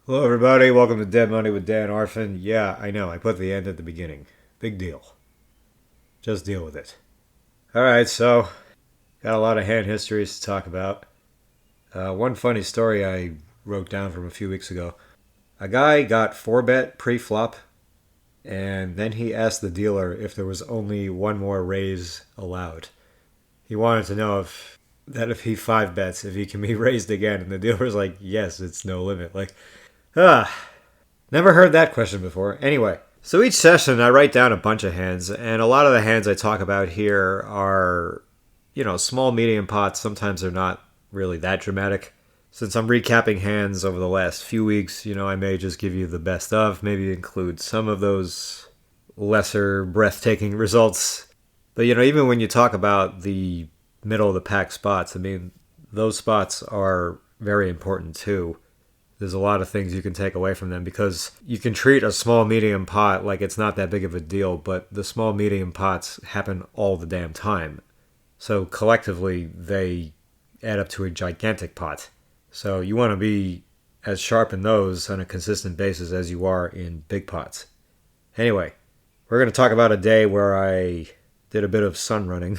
Hello, everybody. Welcome to Dead Money with Dan Orphan. Yeah, I know. I put the end at the beginning. Big deal. Just deal with it. All right, so got a lot of hand histories to talk about. One funny story I wrote down from a few weeks ago. A guy got 4-bet pre-flop, and then he asked the dealer if there was only one more raise allowed. He wanted to know if he 5-bets, if he can be raised again, and the dealer's like, yes, it's no limit. Like, ah, never heard that question before. Anyway, so each session I write down a bunch of hands, and a lot of the hands I talk about here are, small, medium pots. Sometimes they're not really that dramatic. Since I'm recapping hands over the last few weeks, I may just give you the best of, maybe include some of those lesser breathtaking results. But, even when you talk about the middle of the pack spots, I mean, those spots are very important too. There's a lot of things you can take away from them because you can treat a small medium pot like it's not that big of a deal, but the small medium pots happen all the damn time. So collectively, they add up to a gigantic pot. So you want to be as sharp in those on a consistent basis as you are in big pots. Anyway, we're going to talk about a day where I did a bit of sun running.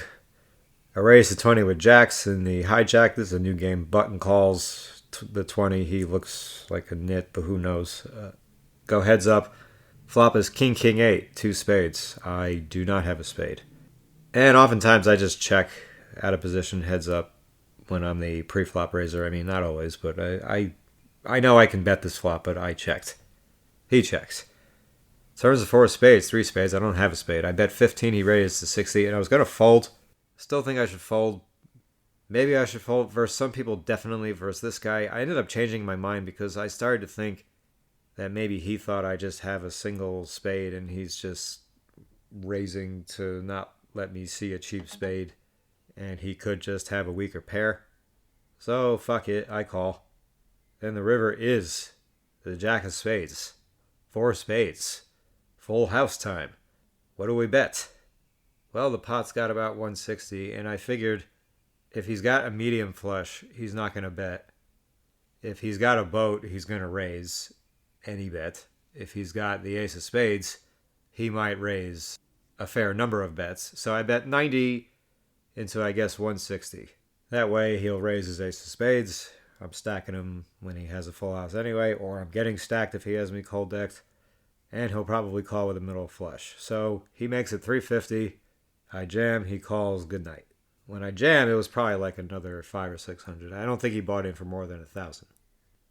I raised to 20 with jacks in the hijack. This is a new game. Button calls the 20. He looks like a nit, but who knows. Go heads up. Flop is king, king, 8, 2 spades. I do not have a spade. And oftentimes I just check out of position heads up when I'm the pre-flop raiser. I mean, not always, but I know I can bet this flop, but I checked. He checks. Turns to 4 spades, 3 spades. I don't have a spade. I bet 15. He raised to 60, and I was going to fold. Still think I should fold. Maybe I should fold versus some people, definitely versus this guy. I ended up changing my mind because I started to think that maybe he thought I just have a single spade and he's just raising to not let me see a cheap spade and he could just have a weaker pair. So fuck it, I call. Then the river is the jack of spades. 4 spades. Full house time. What do we bet? Well, the pot's got about 160 and I figured if he's got a medium flush, he's not going to bet. If he's got a boat, he's going to raise any bet. If he's got the ace of spades, he might raise a fair number of bets. So I bet 90 into, I guess, 160. That way he'll raise his ace of spades. I'm stacking him when he has a full house anyway, or I'm getting stacked if he has me cold decked. And he'll probably call with a middle flush. So he makes it 350. I jam, he calls, good night. When I jammed, it was probably like another 500 or 600. I don't think he bought in for more than 1,000.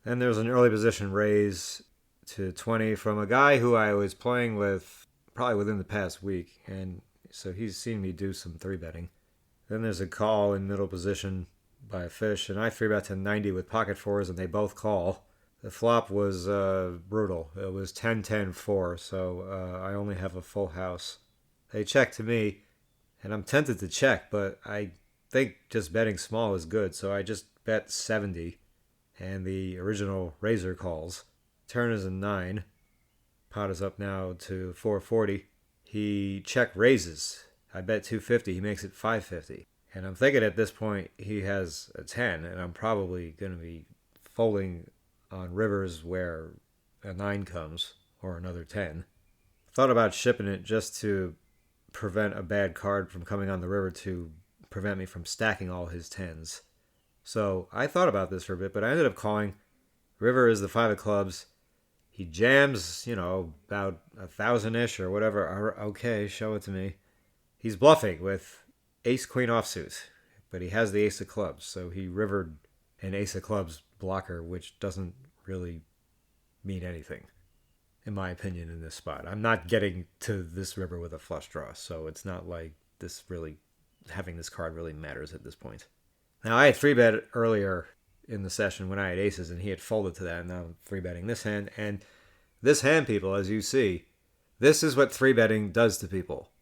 Then there's an early position raise to 20 from a guy who I was playing with probably within the past week, and so he's seen me do some 3-betting. Then there's a call in middle position by a fish, and I 3-bet to 90 with pocket fours, and they both call. The flop was brutal. It was 10-10-4, so I only have a full house. They check to me. And I'm tempted to check, but I think just betting small is good. So I just bet 70. And the original raiser calls. Turn is a 9. Pot is up now to 440. He check raises. I bet 250. He makes it 550. And I'm thinking at this point he has a 10. And I'm probably going to be folding on rivers where a 9 comes. Or another 10. Thought about shipping it just to prevent a bad card from coming on the river to prevent me from stacking all his 10s. So I thought about this for a bit, but I ended up calling. River is the 5 of clubs. He jams, about 1,000-ish or whatever. Okay, show it to me. He's bluffing with ace queen offsuit, but he has the ace of clubs, so he rivered an ace of clubs blocker, which doesn't really mean anything, in my opinion, in this spot. I'm not getting to this river with a flush draw, so it's not like this really, having this card really matters at this point. Now, I had 3-bet earlier in the session when I had aces, and he had folded to that, and now I'm 3-betting this hand. And this hand, people, as you see, this is what 3-betting does to people.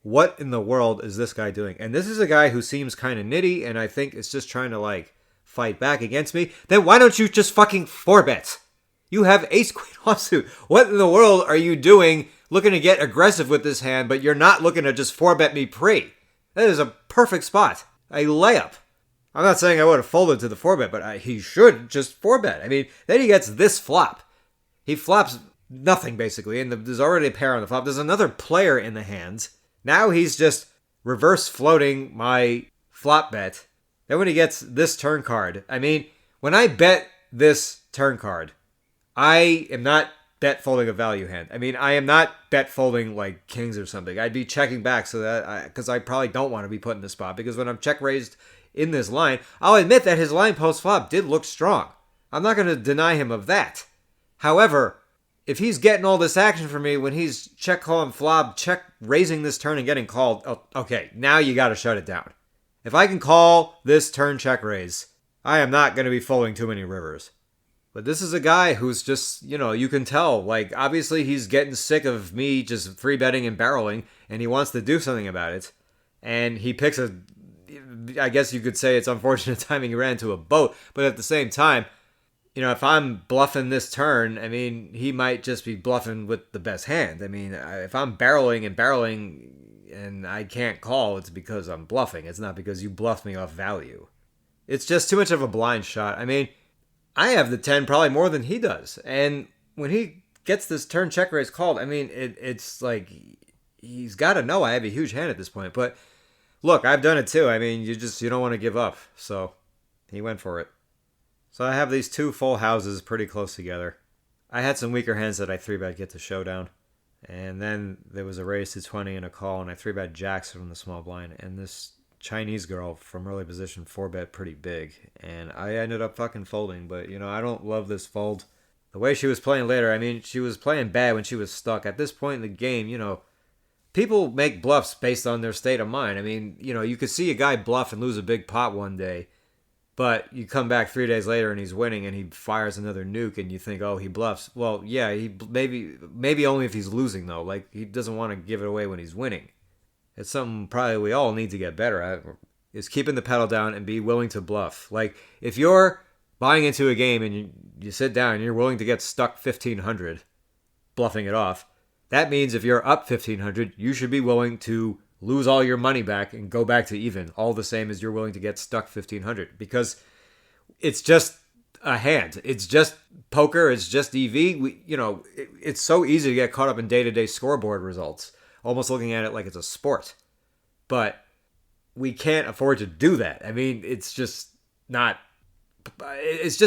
What in the world is this guy doing? And this is a guy who seems kind of nitty, and I think it's just trying to, fight back against me. Then why don't you just fucking 4-bet? You have ace queen offsuit. What in the world are you doing looking to get aggressive with this hand, but you're not looking to just 4-bet me pre? That is a perfect spot. A layup. I'm not saying I would have folded to the 4-bet, but he should just 4-bet. I mean, then he gets this flop. He flops nothing, basically, and there's already a pair on the flop. There's another player in the hands. Now he's just reverse floating my flop bet. Then when he gets this turn card, I mean, when I bet this turn card, I am not bet folding a value hand. I mean, I am not bet folding like kings or something. I'd be checking back so that because I probably don't want to be put in the spot, because when I'm check raised in this line, I'll admit that his line post flop did look strong. I'm not going to deny him of that. However, if he's getting all this action from me when he's check calling flop, check raising this turn and getting called, okay, now you got to shut it down. If I can call this turn check raise, I am not going to be folding too many rivers. But this is a guy who's just, you can tell, like, obviously he's getting sick of me just free betting and barreling, and he wants to do something about it. And he picks I guess you could say it's unfortunate timing he ran into a boat, but at the same time, if I'm bluffing this turn, I mean, he might just be bluffing with the best hand. I mean, if I'm barreling and I can't call, it's because I'm bluffing. It's not because you bluffed me off value. It's just too much of a blind shot. I mean, I have the 10 probably more than he does. And when he gets this turn check raise called, I mean, it's like he's got to know I have a huge hand at this point. But look, I've done it too. I mean, you don't want to give up. So he went for it. So I have these two full houses pretty close together. I had some weaker hands that I 3-bet get to showdown. And then there was a raise to 20 and a call, and I 3-bet jacks from the small blind. And this Chinese girl from early position 4-bet pretty big. And I ended up fucking folding. But, I don't love this fold. The way she was playing later, I mean, she was playing bad when she was stuck. At this point in the game, people make bluffs based on their state of mind. I mean, you could see a guy bluff and lose a big pot one day. But you come back 3 days later and he's winning and he fires another nuke and you think, oh, he bluffs. Well, yeah, he maybe only if he's losing, though. Like, he doesn't want to give it away when he's winning. It's something probably we all need to get better at, is keeping the pedal down and be willing to bluff. Like, if you're buying into a game and you sit down and you're willing to get stuck 1,500, bluffing it off, that means if you're up 1,500, you should be willing to lose all your money back and go back to even, all the same as you're willing to get stuck 1,500, because it's just a hand. It's just poker. It's just EV. It's so easy to get caught up in day-to-day scoreboard results, almost looking at it like it's a sport. But we can't afford to do that. I mean, it's just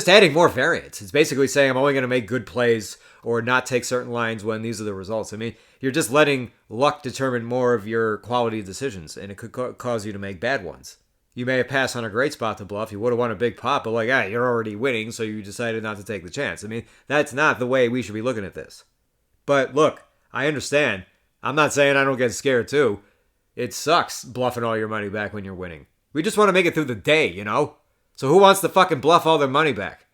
adding more variance. It's basically saying I'm only going to make good plays or not take certain lines when these are the results. I mean, you're just letting luck determine more of your quality decisions, and it could cause you to make bad ones. You may have passed on a great spot to bluff. You would have won a big pot, but you're already winning, so you decided not to take the chance. I mean, that's not the way we should be looking at this. But look, I understand. I'm not saying I don't get scared too. It sucks bluffing all your money back when you're winning. We just want to make it through the day, So who wants to fucking bluff all their money back?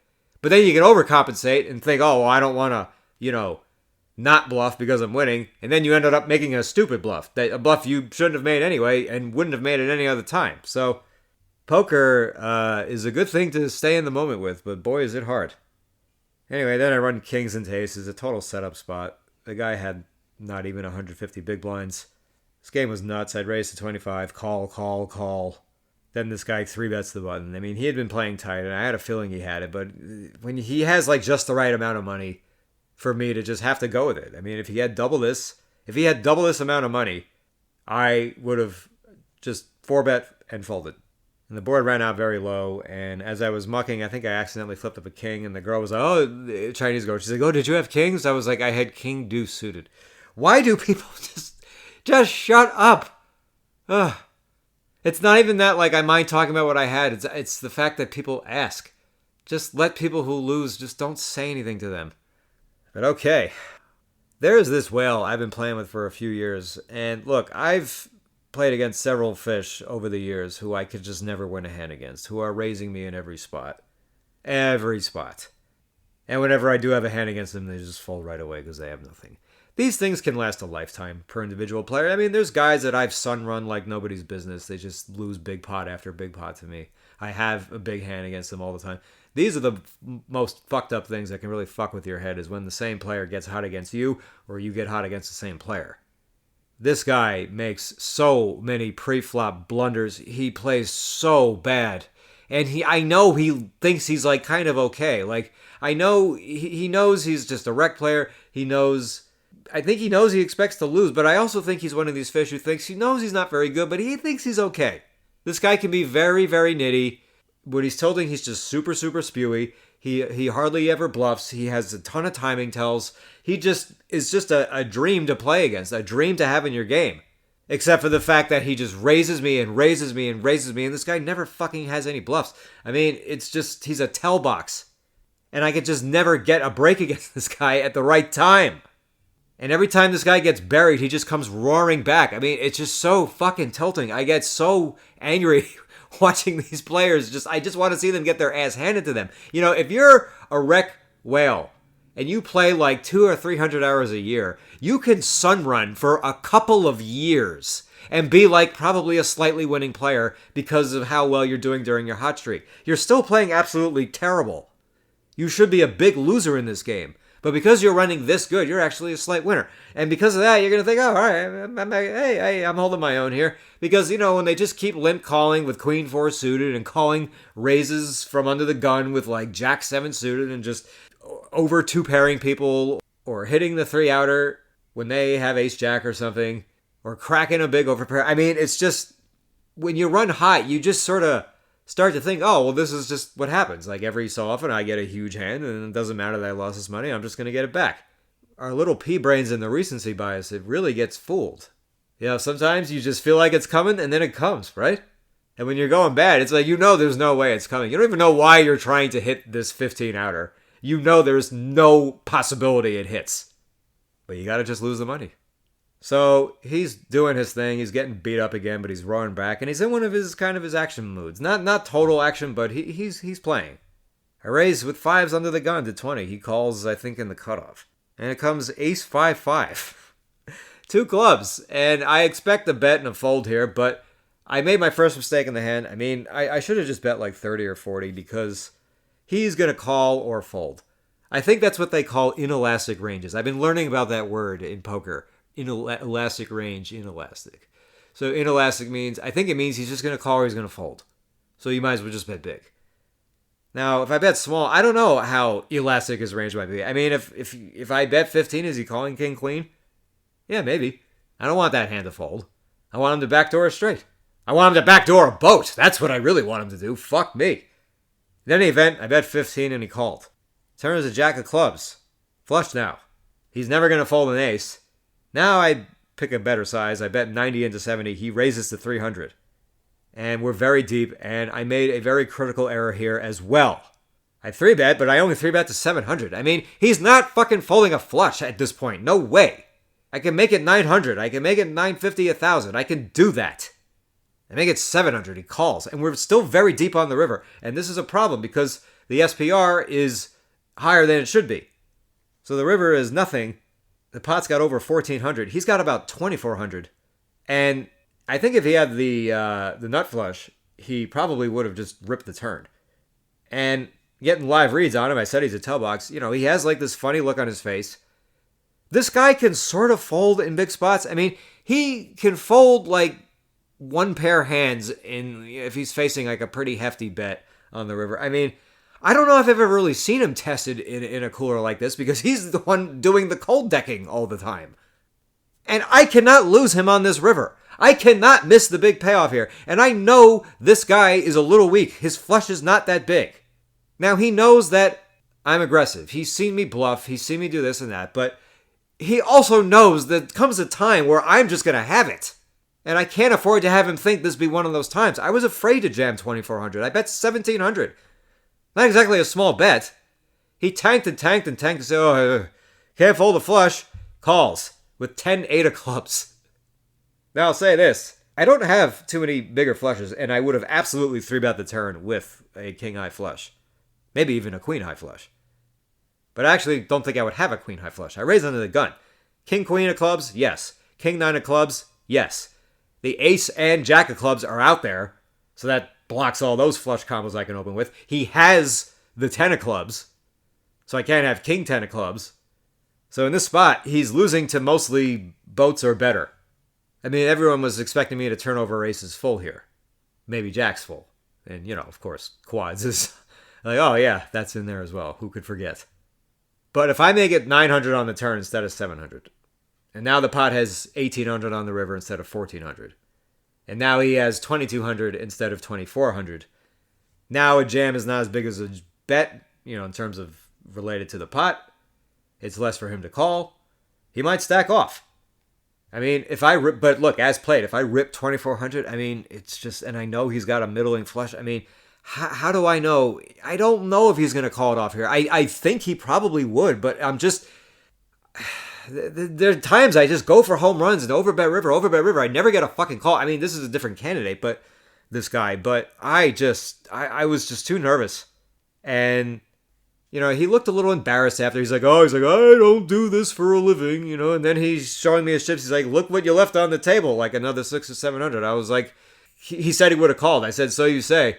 But then you can overcompensate and think, oh, well, I don't want to, not bluff because I'm winning. And then you ended up making a stupid bluff. A bluff you shouldn't have made anyway and wouldn't have made it any other time. So poker is a good thing to stay in the moment with, but boy, is it hard. Anyway, then I run kings into aces, a total setup spot. The guy had not even 150 big blinds. This game was nuts. I'd raised to 25, call. Then this guy 3-bets the button. I mean, he had been playing tight, and I had a feeling he had it, but when he has just the right amount of money for me to just have to go with it. I mean, if he had double this amount of money, I would have just 4-bet and folded. And the board ran out very low, and as I was mucking, I think I accidentally flipped up a king, and the girl was like, oh, the Chinese girl, she's like, oh, did you have kings? I was like, I had king deuce suited. Why do people just shut up? Ugh. It's not even that I mind talking about what I had. It's the fact that people ask. Just let people who lose, just don't say anything to them. But okay. There's this whale I've been playing with for a few years. And look, I've played against several fish over the years who I could just never win a hand against, who are raising me in every spot. Every spot. And whenever I do have a hand against them, they just fold right away because they have nothing. These things can last a lifetime per individual player. I mean, there's guys that I've sun run like nobody's business. They just lose big pot after big pot to me. I have a big hand against them all the time. These are the most fucked up things that can really fuck with your head, is when the same player gets hot against you or you get hot against the same player. This guy makes so many pre-flop blunders. He plays so bad. And I know he thinks he's like kind of okay. Like, I know he knows he's just a rec player. I think he knows he expects to lose, but I also think he's one of these fish who thinks he knows he's not very good, but he thinks he's okay. This guy can be very, very nitty. When he's tilting, he's just super, super spewy. He hardly ever bluffs. He has a ton of timing tells. He just is just a dream to play against, a dream to have in your game. Except for the fact that he just raises me and raises me and raises me, and this guy never fucking has any bluffs. I mean, it's just, he's a tell box. And I could just never get a break against this guy at the right time. And every time this guy gets buried, he just comes roaring back. I mean, it's just so fucking tilting. I get so angry watching these players. I just want to see them get their ass handed to them. You know, if you're a rec whale and you play like 200 or 300 hours a year, you can sun run for a couple of years and be like probably a slightly winning player because of how well you're doing during your hot streak. You're still playing absolutely terrible. You should be a big loser in this game. But because you're running this good, you're actually a slight winner. And because of that, you're going to think, oh, all right, I'm holding my own here. Because, you know, when they just keep limp calling with Queen 4 suited and calling raises from under the gun with like Jack 7 suited and just over two pairing people or hitting the 3-outer when they have Ace Jack or something or cracking a big overpair. I mean, it's just when you run hot, you just sort of start to think, oh, well, this is just what happens. Like every so often I get a huge hand and it doesn't matter that I lost this money. I'm just going to get it back. Our little pea brains in the recency bias, it really gets fooled. You know, sometimes you just feel like it's coming and then it comes, right? And when you're going bad, it's like, you know, there's no way it's coming. You don't even know why you're trying to hit this 15-outer. You know there's no possibility it hits. But you got to just lose the money. So he's doing his thing. He's getting beat up again, but he's roaring back. And he's in one of his kind of his action moods. Not total action, but he's playing. I raise with 5s under the gun to 20. He calls, I think, in the cutoff. And it comes ace 5-5. 2 clubs. And I expect a bet and a fold here, but I made my first mistake in the hand. I mean, I should have just bet like 30 or 40 because he's going to call or fold. I think that's what they call inelastic ranges. I've been learning about that word in poker. Inelastic range, inelastic. So inelastic means, I think it means he's just going to call or he's going to fold. So you might as well just bet big. Now, if I bet small, I don't know how elastic his range might be. I mean, if I bet 15, is he calling king queen? Yeah, maybe. I don't want that hand to fold. I want him to backdoor a straight. I want him to backdoor a boat. That's what I really want him to do. Fuck me. In any event, I bet 15 and he called. Turn is a jack of clubs. Flush now. He's never going to fold an ace. Now I pick a better size. I bet 90 into 70. He raises to 300. And we're very deep, and I made a very critical error here as well. I 3-bet, but I only 3-bet to 700. I mean, he's not fucking folding a flush at this point. No way. I can make it 900. I can make it 950, 1,000. I can do that. I make it 700. He calls, and we're still very deep on the river. And this is a problem because the SPR is higher than it should be. So the river is nothing. The pot's got over 1,400. He's got about 2,400. And I think if he had the nut flush, he probably would have just ripped the turn. And getting live reads on him, I said he's a tell box. You know, he has like this funny look on his face. This guy can sort of fold in big spots. I mean, he can fold like one pair hands if he's facing like a pretty hefty bet on the river. I mean, I don't know if I've ever really seen him tested in a cooler like this because he's the one doing the cold decking all the time. And I cannot lose him on this river. I cannot miss the big payoff here. And I know this guy is a little weak. His flush is not that big. Now, he knows that I'm aggressive. He's seen me bluff. He's seen me do this and that. But he also knows that comes a time where I'm just going to have it. And I can't afford to have him think this be one of those times. I was afraid to jam 2,400. I bet 1,700. Not exactly a small bet. He tanked and tanked and tanked and said, oh, can't fold a flush. Calls with 10-8 of clubs. Now I'll say this. I don't have too many bigger flushes, and I would have absolutely 3-bet the turn with a king-high flush. Maybe even a queen-high flush. But I actually don't think I would have a queen-high flush. I raise under the gun. King-queen of clubs? Yes. King-9 of clubs? Yes. The ace and jack of clubs are out there, so that blocks all those flush combos I can open with. He has the 10 of clubs, so I can't have king-10 of clubs. So in this spot, he's losing to mostly boats or better. I mean, everyone was expecting me to turn over aces full here. Maybe jacks full. And, of course, quads is like, oh yeah, that's in there as well. Who could forget? But if I make it 900 on the turn instead of 700, and now the pot has 1800 on the river instead of 1400, and now he has 2200 instead of 2400, now a jam is not as big as a bet, in terms of related to the pot. It's less for him to call. He might stack off. I mean, but look, as played, if I rip 2400, I mean, it's just, and I know he's got a middling flush. I mean, how do I know? I don't know if he's going to call it off here. I think he probably would, but I'm just, there are times I just go for home runs and overbet river. I never get a fucking call. I mean, this is a different candidate, but I was just too nervous. And, he looked a little embarrassed after. He's like, I don't do this for a living, and then he's showing me his chips. He's like, look what you left on the table, like another 600 or 700. I was like, he said he would have called. I said, so you say.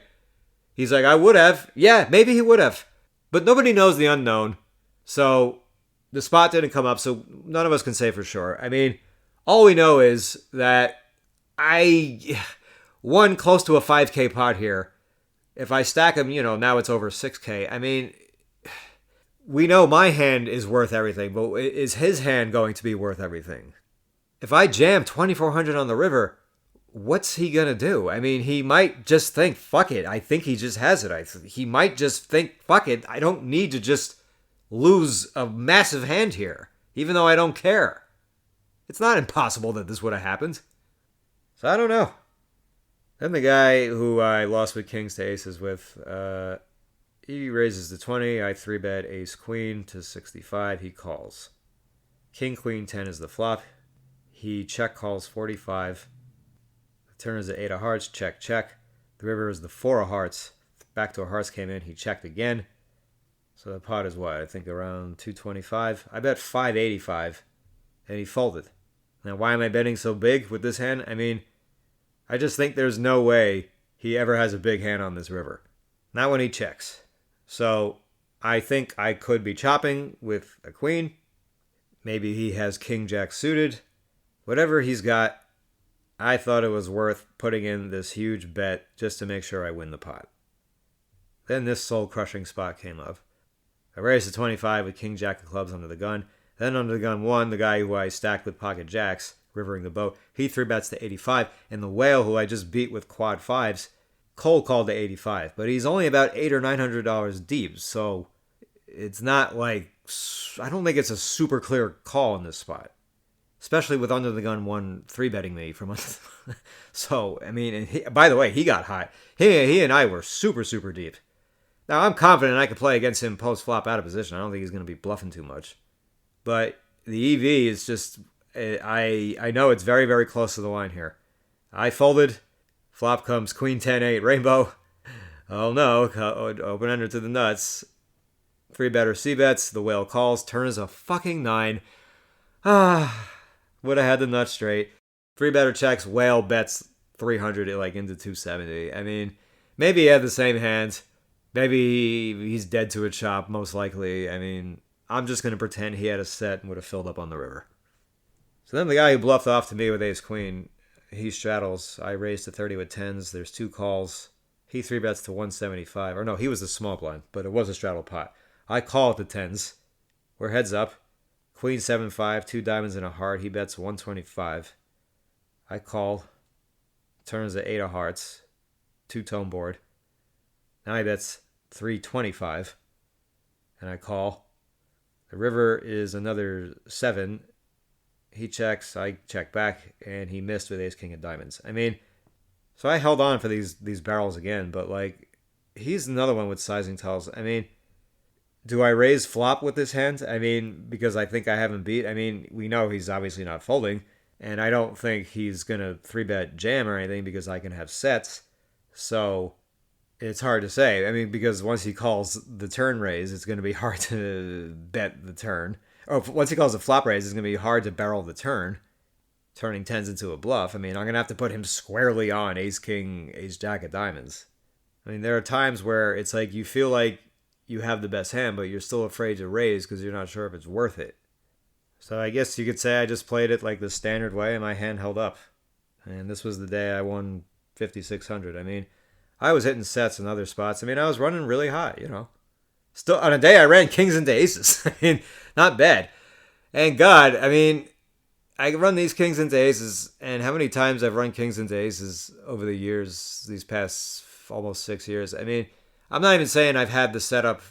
He's like, I would have. Yeah, maybe he would have. But nobody knows the unknown. So the spot didn't come up, so none of us can say for sure. I mean, all we know is that I won close to a 5K pot here. If I stack him, now it's over 6K. I mean, we know my hand is worth everything, but is his hand going to be worth everything? If I jam 2400 on the river, what's he going to do? I mean, he might just think, fuck it. I think he just has it. He might just think, fuck it. I don't need to just lose a massive hand here, even though I don't care. It's not impossible that this would have happened. So I don't know. Then the guy who I lost with kings to aces with, he raises to 20. I 3-bet ace queen to 65. He calls. King queen 10 is the flop. He check calls 45. The turn is the 8 of hearts. Check, check. The river is the 4 of hearts. Back to hearts came in. He checked again. So the pot is what? I think around 225. I bet 585. And he folded. Now, why am I betting so big with this hand? I mean, I just think there's no way he ever has a big hand on this river. Not when he checks. So I think I could be chopping with a queen. Maybe he has king jack suited. Whatever he's got, I thought it was worth putting in this huge bet just to make sure I win the pot. Then this soul-crushing spot came up. I raised to 25 with king jack of clubs under the gun. Then under the gun 1, the guy who I stacked with pocket jacks, rivering the boat, he 3-bets to 85. And the whale who I just beat with quad 5s, cold called to 85, but he's only about $800 or $900 deep, so it's not like, I don't think it's a super clear call in this spot, especially with under the gun 1 3-betting me from under. So I mean, and by the way, he got hot. He and I were super deep. Now I'm confident I could play against him post flop out of position. I don't think he's going to be bluffing too much, but the EV is just, I know it's very close to the line here. I folded. Flop comes queen 10-8 rainbow. Oh no, open ender to the nuts. 3-better C-bets. The whale calls. Turn is a fucking 9. Would have had the nuts straight. 3-better checks. Whale bets 300 like into 270. I mean, maybe he had the same hand. Maybe he's dead to a chop, most likely. I mean, I'm just going to pretend he had a set and would have filled up on the river. So then the guy who bluffed off to me with ace queen, he straddles. I raised to 30 with 10s. There's 2 calls. He 3-bets to 175. Or no, he was the small blind, but it was a straddle pot. I call at the 10s. We're heads up. Queen 7-5, 2 diamonds and a heart. He bets 125. I call. Turns to 8 of hearts. 2-tone board. Now he bets 325. And I call. The river is another 7. He checks, I check back, and he missed with ace-king of diamonds. I mean, so I held on for these barrels again, but like, he's another one with sizing tells. I mean, do I raise flop with this hand? I mean, because I think I haven't beat. I mean, we know he's obviously not folding, and I don't think he's going to 3-bet jam or anything because I can have sets. So it's hard to say. I mean, because once he calls the turn raise, it's going to be hard to bet the turn. Or once he calls a flop raise, it's going to be hard to barrel the turn, turning 10s into a bluff. I mean, I'm going to have to put him squarely on ace-king, ace-jack of diamonds. I mean, there are times where it's like you feel like you have the best hand, but you're still afraid to raise because you're not sure if it's worth it. So I guess you could say I just played it like the standard way and my hand held up. And this was the day I won 5,600. I mean, I was hitting sets in other spots. I mean, I was running really high, you know. Still, on a day I ran kings into aces. I mean, not bad. And God, I mean, I run these kings into aces, and how many times I've run kings into aces over the years, these past almost 6 years. I mean, I'm not even saying I've had the setup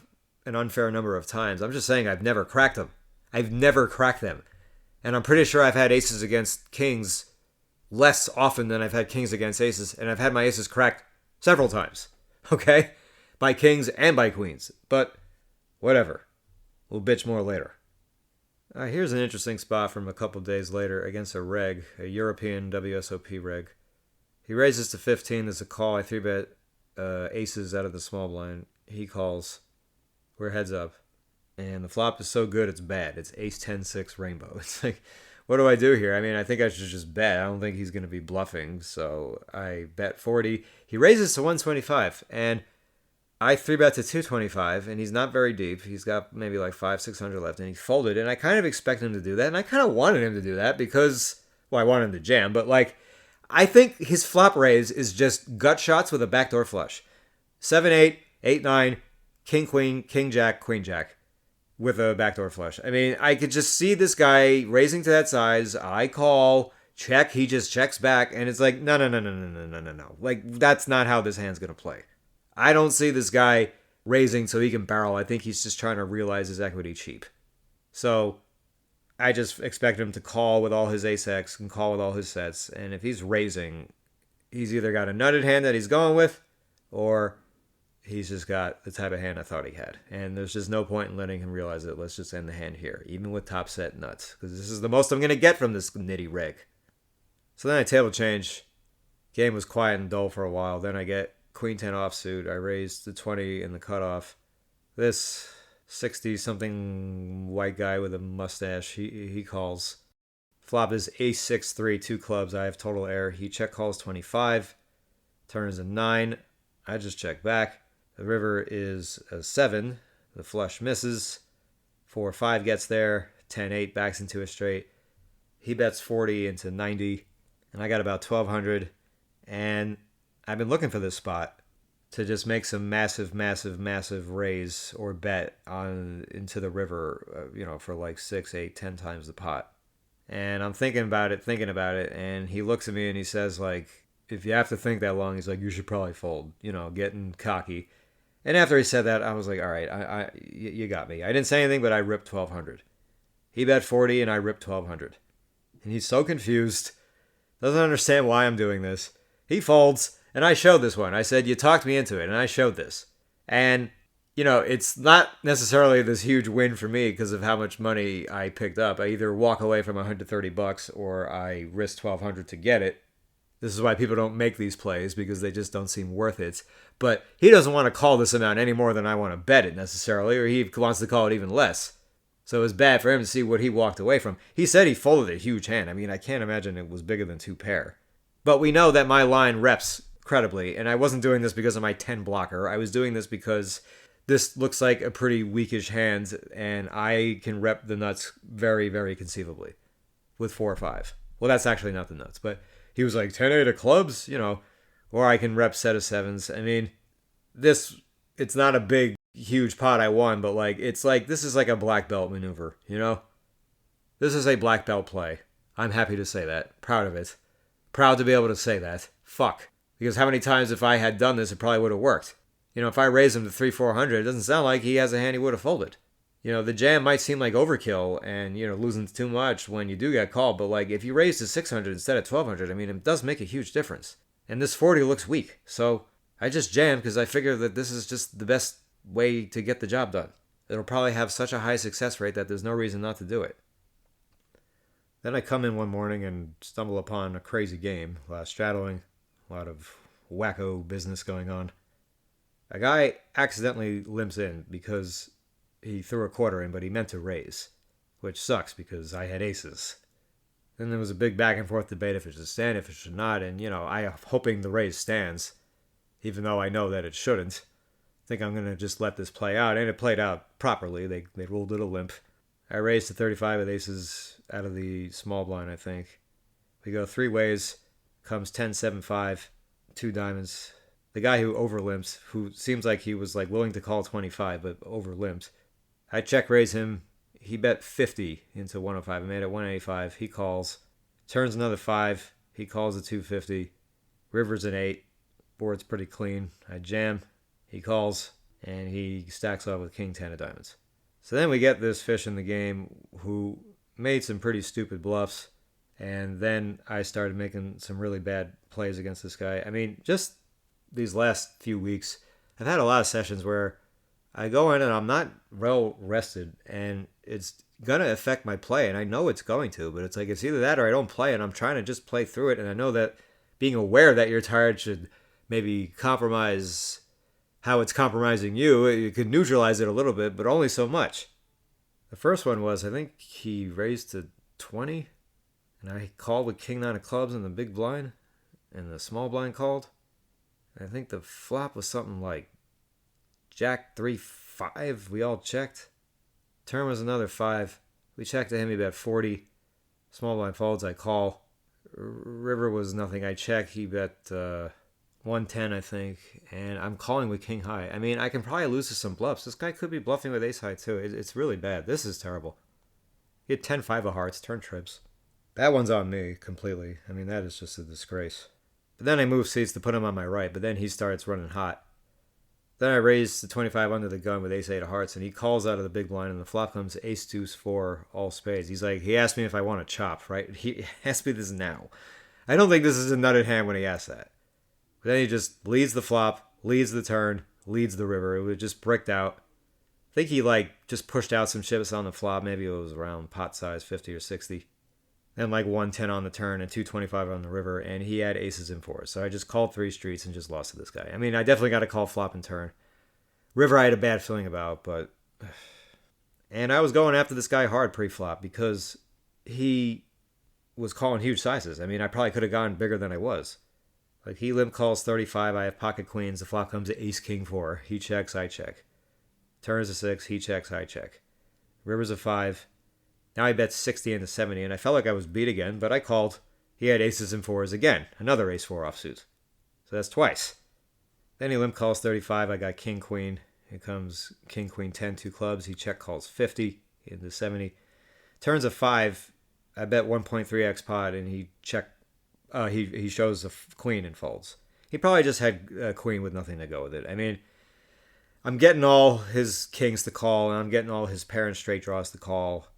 an unfair number of times. I'm just saying I've never cracked them. I've never cracked them. And I'm pretty sure I've had aces against kings less often than I've had kings against aces, and I've had my aces cracked several times. Okay? By kings and by queens. But whatever. We'll bitch more later. Here's an interesting spot from a couple days later against a reg, a European WSOP reg. He raises to 15. There's a call. I 3-bet aces out of the small blind. He calls. We're heads up. And the flop is so good, it's bad. It's ace 10-6 rainbow. It's like, what do I do here? I mean, I think I should just bet. I don't think he's going to be bluffing. So I bet 40. He raises to 125. And I 3-bet to 225, and he's not very deep. He's got maybe like 500-600 left, and he folded. And I kind of expect him to do that, and I kind of wanted him to do that because, well, I wanted him to jam, but like, I think his flop raise is just gut shots with a backdoor flush. 7-8, 8-9, king queen, king jack, queen jack, with a backdoor flush. I mean, I could just see this guy raising to that size. I call, check, he just checks back, and it's like, no. Like, that's not how this hand's gonna play. I don't see this guy raising so he can barrel. I think he's just trying to realize his equity cheap. So I just expect him to call with all his ace-x and call with all his sets. And if he's raising, he's either got a nutted hand that he's going with, or he's just got the type of hand I thought he had. And there's just no point in letting him realize it. Let's just end the hand here, even with top set nuts, because this is the most I'm going to get from this nitty reg. So then I table change. Game was quiet and dull for a while. Then I get Queen 10 offsuit. I raised the 20 in the cutoff. This 60-something white guy with a mustache, he calls. Flop is ace 6-3, 2 clubs. I have total air. He check calls 25. Turns a 9. I just check back. The river is a 7. The flush misses. 4-5 gets there. 10-8 backs into a straight. He bets 40 into 90. And I got about 1,200. And I've been looking for this spot to just make some massive raise or bet on into the river, for like 6, 8, 10 times the pot. And I'm thinking about it, and he looks at me and he says, like, if you have to think that long, he's like, you should probably fold, getting cocky. And after he said that, I was like, all right, you got me. I didn't say anything, but I ripped 1,200. He bet 40 and I ripped 1,200. And he's so confused, doesn't understand why I'm doing this. He folds. And I showed this one. I said, you talked me into it, and I showed this. And, it's not necessarily this huge win for me because of how much money I picked up. I either walk away from $130 or I risk 1,200 to get it. This is why people don't make these plays, because they just don't seem worth it. But he doesn't want to call this amount any more than I want to bet it necessarily, or he wants to call it even less. So it was bad for him to see what he walked away from. He said he folded a huge hand. I mean, I can't imagine it was bigger than 2 pair. But we know that my line reps credibly, and I wasn't doing this because of my 10 blocker. I was doing this because this looks like a pretty weakish hand, and I can rep the nuts very, very conceivably with 4 or 5. Well, that's actually not the nuts, but he was like 10-8 of clubs, or I can rep set of 7s. I mean, it's not a big, huge pot I won, but this is like a black belt maneuver, This is a black belt play. I'm happy to say that. Proud of it. Proud to be able to say that. Fuck. Because how many times if I had done this, it probably would have worked. If I raise him to 300-400, it doesn't sound like he has a hand he would have folded. The jam might seem like overkill and, losing too much when you do get called. But, if you raise to 600 instead of 1,200, I mean, it does make a huge difference. And this 40 looks weak. So I just jammed because I figure that this is just the best way to get the job done. It'll probably have such a high success rate that there's no reason not to do it. Then I come in one morning and stumble upon a crazy game. A lot of straddling. A lot of wacko business going on. A guy accidentally limps in because he threw a quarter in, but he meant to raise, which sucks because I had aces. Then there was a big back and forth debate if it should stand, if it should not, and, I am hoping the raise stands, even though I know that it shouldn't. I think I'm going to just let this play out, and it played out properly. They ruled it a limp. I raised to 35 with aces out of the small blind, I think. We go 3 ways. Comes 10-7-5, 2 diamonds. the guy who overlimps, who seems like he was like willing to call 25 but overlimped. I check raise him. He bet 50 into 105. I made it 185. He calls. Turns another 5. He calls a 250. River's an 8. Board's pretty clean. I jam. He calls. And he stacks off with king 10 of diamonds. So then we get this fish in the game who made some pretty stupid bluffs. And then I started making some really bad plays against this guy. I mean, just these last few weeks, I've had a lot of sessions where I go in and I'm not well rested, and it's going to affect my play, and I know it's going to, but it's like it's either that or I don't play, and I'm trying to just play through it, and I know that being aware that you're tired should maybe compromise how it's compromising you. You could neutralize it a little bit, but only so much. The first one was, I think he raised to 20, and I called with king 9 of clubs in the big blind, and the small blind called. And I think the flop was something like Jack 3-5. We all checked. Turn was another 5. We checked to him. He bet 40. Small blind folds. I call. River was nothing. I check. He bet 110, I think. And I'm calling with king high. I mean, I can probably lose to some bluffs. This guy could be bluffing with ace high too. It's really bad. This is terrible. He had 10-5 of hearts. Turn trips. That one's on me completely. I mean, that is just a disgrace. But then I moved seats to put him on my right. But then he starts running hot. Then I raised the 25 under the gun with ace-8 of hearts, and he calls out of the big blind, and the flop comes ace-deuce-4, all spades. He's like, he asked me if I want to chop, right? He asked me this now. I don't think this is a nutted hand when he asked that. But then he just leads the flop, leads the turn, leads the river. It was just bricked out. I think he just pushed out some chips on the flop. Maybe it was around pot size 50 or 60. And 110 on the turn and 225 on the river, and he had aces and 4s. So I just called 3 streets and just lost to this guy. I mean, I definitely got to call flop and turn. River I had a bad feeling about, but... And I was going after this guy hard pre-flop because he was calling huge sizes. I mean, I probably could have gone bigger than I was. He limp calls 35, I have pocket queens, the flop comes to ace-king-4. He checks, I check. Turns a 6, he checks, I check. River's a 5. Now he bets 60 into 70, and I felt like I was beat again, but I called. He had aces and 4s again. Another ace-4 offsuit. So that's twice. Then he limp calls 35. I got king-queen. Here comes king-queen 10, 2 clubs. He check calls 50 into 70. Turns a 5. I bet 1.3x pot, and he check. He shows a queen and folds. He probably just had a queen with nothing to go with it. I mean, I'm getting all his kings to call, and I'm getting all his pair and straight draws to call.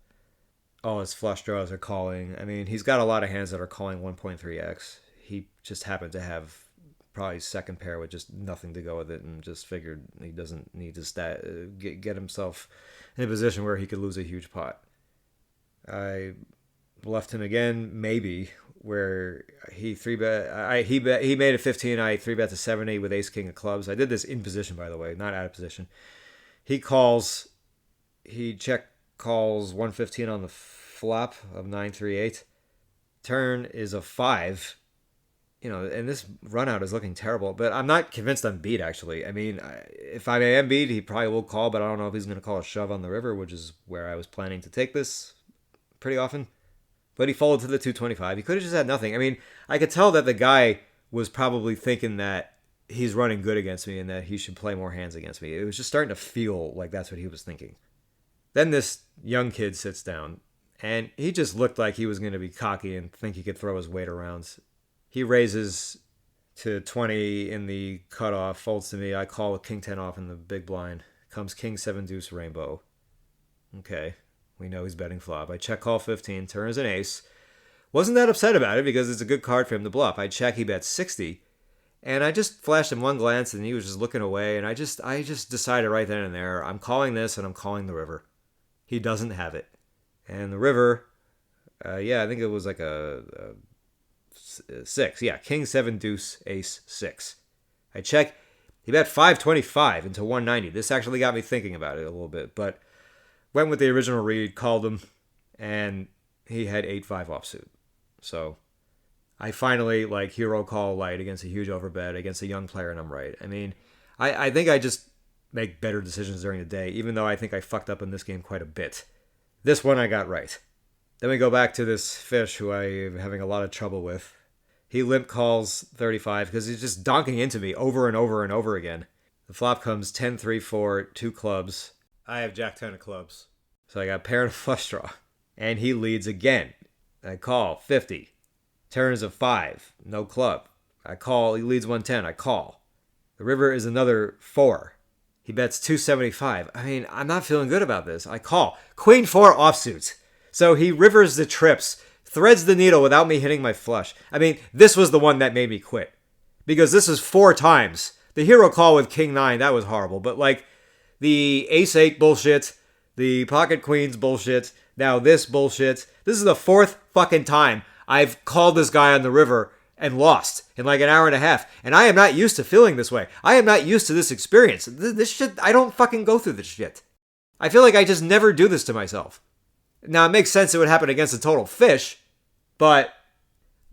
All his flush draws are calling. I mean, he's got a lot of hands that are calling 1.3x. He just happened to have probably second pair with just nothing to go with it, and just figured he doesn't need to get himself in a position where he could lose a huge pot. I bluffed him again, maybe, where he three-bet. He made a 15. I 3-bet to 70 with ace king of clubs. I did this in position, by the way, not out of position. He calls. He check calls 115 on the flop of 9-3-8. Turn is a 5. And this run out is looking terrible, but I'm not convinced I'm beat, actually. I mean, if I am beat, he probably will call, but I don't know if he's going to call a shove on the river, which is where I was planning to take this pretty often. But he folded to the 225. He could have just had nothing. I mean, I could tell that the guy was probably thinking that he's running good against me and that he should play more hands against me. It was just starting to feel like that's what he was thinking. Then this young kid sits down, and he just looked like he was going to be cocky and think he could throw his weight around. He raises to 20 in the cutoff, folds to me. I call with king 10 off in the big blind. Comes king 7 deuce rainbow. Okay, we know he's betting flop. I check call 15, turns an ace. Wasn't that upset about it because it's a good card for him to bluff. I check, he bets 60. And I just flashed him one glance, and he was just looking away. And I just decided right then and there, I'm calling this, and I'm calling the river. He doesn't have it. And the river, I think it was like a 6. Yeah, king 7 deuce ace 6. I check. He bet 525 into 190. This actually got me thinking about it a little bit, but went with the original read, called him, and he had 8-5 offsuit. So I finally hero call light against a huge overbet against a young player, and I'm right. I mean, I think I just make better decisions during the day, even though I think I fucked up in this game quite a bit. This one I got right. Then we go back to this fish who I'm having a lot of trouble with. He limp calls 35 because he's just donking into me over and over and over again. The flop comes 10, 3, 4, 2 clubs. I have Jack 10 of clubs. So I got pair and a flush draw. And he leads again. I call 50. Turns a 5. No club. I call. He leads 110. I call. The river is another 4. He bets 275. I mean, I'm not feeling good about this. I call. Queen 4 offsuit. So he rivers the trips, threads the needle without me hitting my flush. I mean, this was the one that made me quit. Because this is 4 times. The hero call with King 9, that was horrible. But like the Ace 8 bullshit, the Pocket Queens bullshit, now this bullshit. This is the 4th fucking time I've called this guy on the river and lost in like an hour and a half. And I am not used to feeling this way. I am not used to this experience. This shit, I don't fucking go through this shit. I feel like I just never do this to myself. Now, it makes sense it would happen against a total fish, but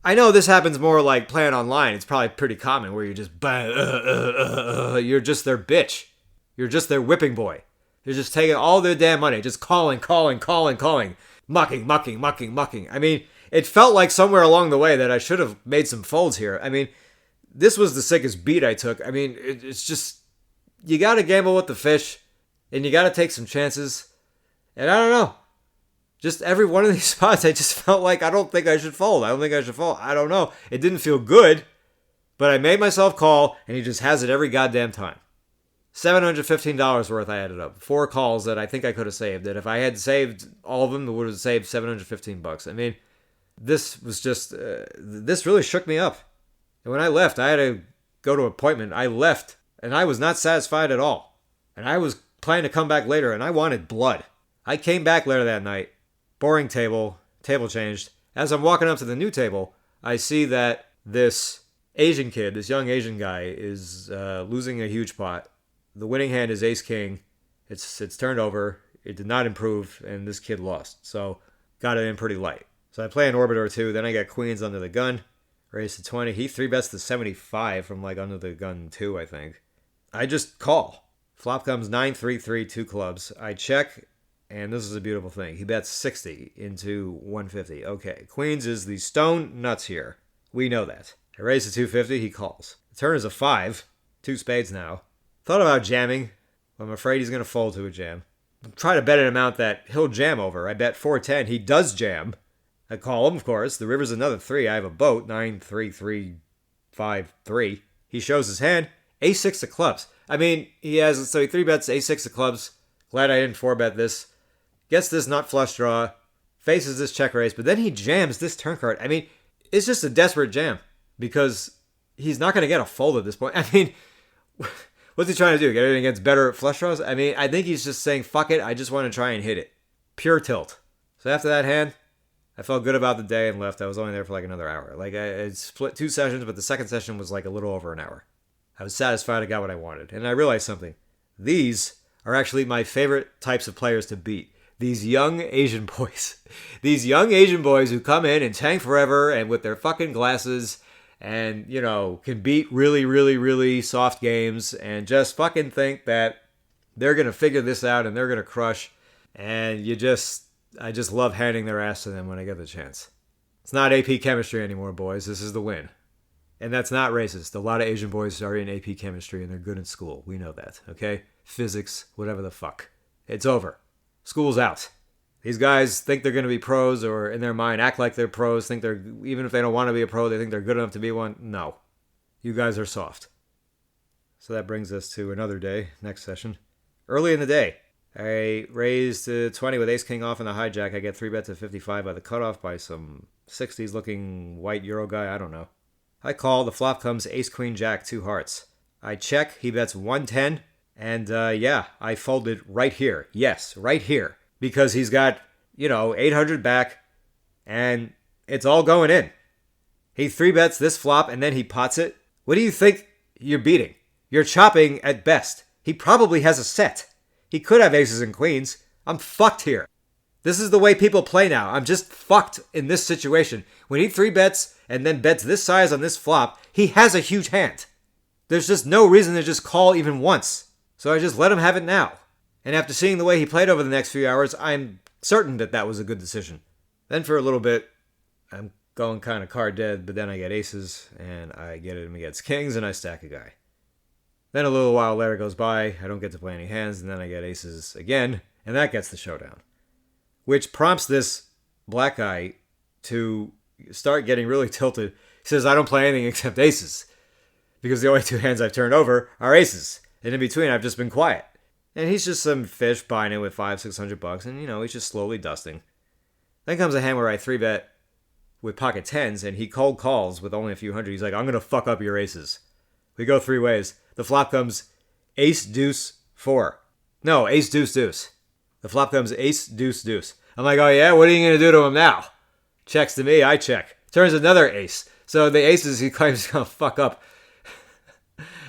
I know this happens more like playing online. It's probably pretty common where you're just, you're just their bitch. You're just their whipping boy. You're just taking all their damn money, just calling. Mucking. I mean, it felt like somewhere along the way that I should have made some folds here. I mean, this was the sickest beat I took. I mean, it's just, you got to gamble with the fish, and you got to take some chances. And I don't know. Just every one of these spots, I just felt like I don't think I should fold. I don't know. It didn't feel good, but I made myself call, and he just has it every goddamn time. $715 worth I added up. 4 calls that I think I could have saved. That if I had saved all of them, it would have saved $715. I mean, this was just, this really shook me up. And when I left, I had to go to an appointment. I left, and I was not satisfied at all. And I was planning to come back later, and I wanted blood. I came back later that night. Boring table changed. As I'm walking up to the new table, I see that this Asian kid, this young Asian guy, is losing a huge pot. The winning hand is Ace King. It's turned over. It did not improve, and this kid lost. So got it in pretty light. So I play an orbit or two. Then I got queens under the gun. Raise to 20. He 3-bets to 75 from like under the gun 2, I think. I just call. Flop comes 9-3-3, 2 clubs. I check, and this is a beautiful thing. He bets 60 into 150. Okay, queens is the stone nuts here. We know that. I raise to 250. He calls. The turn is a 5. 2 spades now. Thought about jamming. I'm afraid he's going to fold to a jam. I'm trying to bet an amount that he'll jam over. I bet 410. He does jam. I call him, of course. The river's another 3. I have a boat. 9-3-3-5-3. He shows his hand. Ace-6 of clubs. I mean, he 3-bets Ace-6 of clubs. Glad I didn't 4-bet this. Gets this nut flush draw. Faces this check raise. But then he jams this turn card. I mean, it's just a desperate jam. Because he's not going to get a fold at this point. I mean, what's he trying to do? Get it against better flush draws? I mean, I think he's just saying, fuck it, I just want to try and hit it. Pure tilt. So after that hand, I felt good about the day and left. I was only there for like another hour. Like, I split 2 sessions, but the second session was like a little over an hour. I was satisfied I got what I wanted. And I realized something. These are actually my favorite types of players to beat. These young Asian boys. These young Asian boys who come in and tank forever and with their fucking glasses and, you know, can beat really, really, really soft games and just fucking think that they're going to figure this out and they're going to crush. And I just love handing their ass to them when I get the chance. It's not AP chemistry anymore, boys. This is the Wynn. And that's not racist. A lot of Asian boys are in AP chemistry and they're good in school. We know that, okay? Physics, whatever the fuck. It's over. School's out. These guys think they're going to be pros or in their mind act like they're pros, think they're, even if they don't want to be a pro, they think they're good enough to be one. No. You guys are soft. So that brings us to another day, next session. Early in the day, I raised to 20 with Ace King off in the hijack. I get 3-bet to 55 by the cutoff by some 60s looking white Euro guy. I don't know. I call. The flop comes Ace Queen Jack, 2 hearts. I check. He bets 110. And I folded right here. Yes, right here. Because he's got, 800 back. And it's all going in. He 3-bets this flop and then he pots it. What do you think you're beating? You're chopping at best. He probably has a set. He could have aces and queens. I'm fucked here. This is the way people play now. I'm just fucked in this situation. When he 3-bets and then bets this size on this flop, he has a huge hand. There's just no reason to just call even once. So I just let him have it now. And after seeing the way he played over the next few hours, I'm certain that was a good decision. Then for a little bit, I'm going kind of card dead, but then I get aces, and I get him against kings, and I stack a guy. Then a little while later goes by, I don't get to play any hands, and then I get aces again, and that gets the showdown. Which prompts this black guy to start getting really tilted. He says, I don't play anything except aces, because the only two hands I've turned over are aces. And in between, I've just been quiet. And he's just some fish buying it with $500-600, and he's just slowly dusting. Then comes a hand where I 3-bet with pocket tens, and he cold calls with only a few hundred. He's like, I'm going to fuck up your aces. We go three ways. The flop comes ace, deuce, 4. No, ace, deuce, deuce. The flop comes ace, deuce, deuce. I'm like, oh yeah, what are you going to do to him now? Checks to me, I check. Turns another ace. So the aces he claims he's going to fuck up.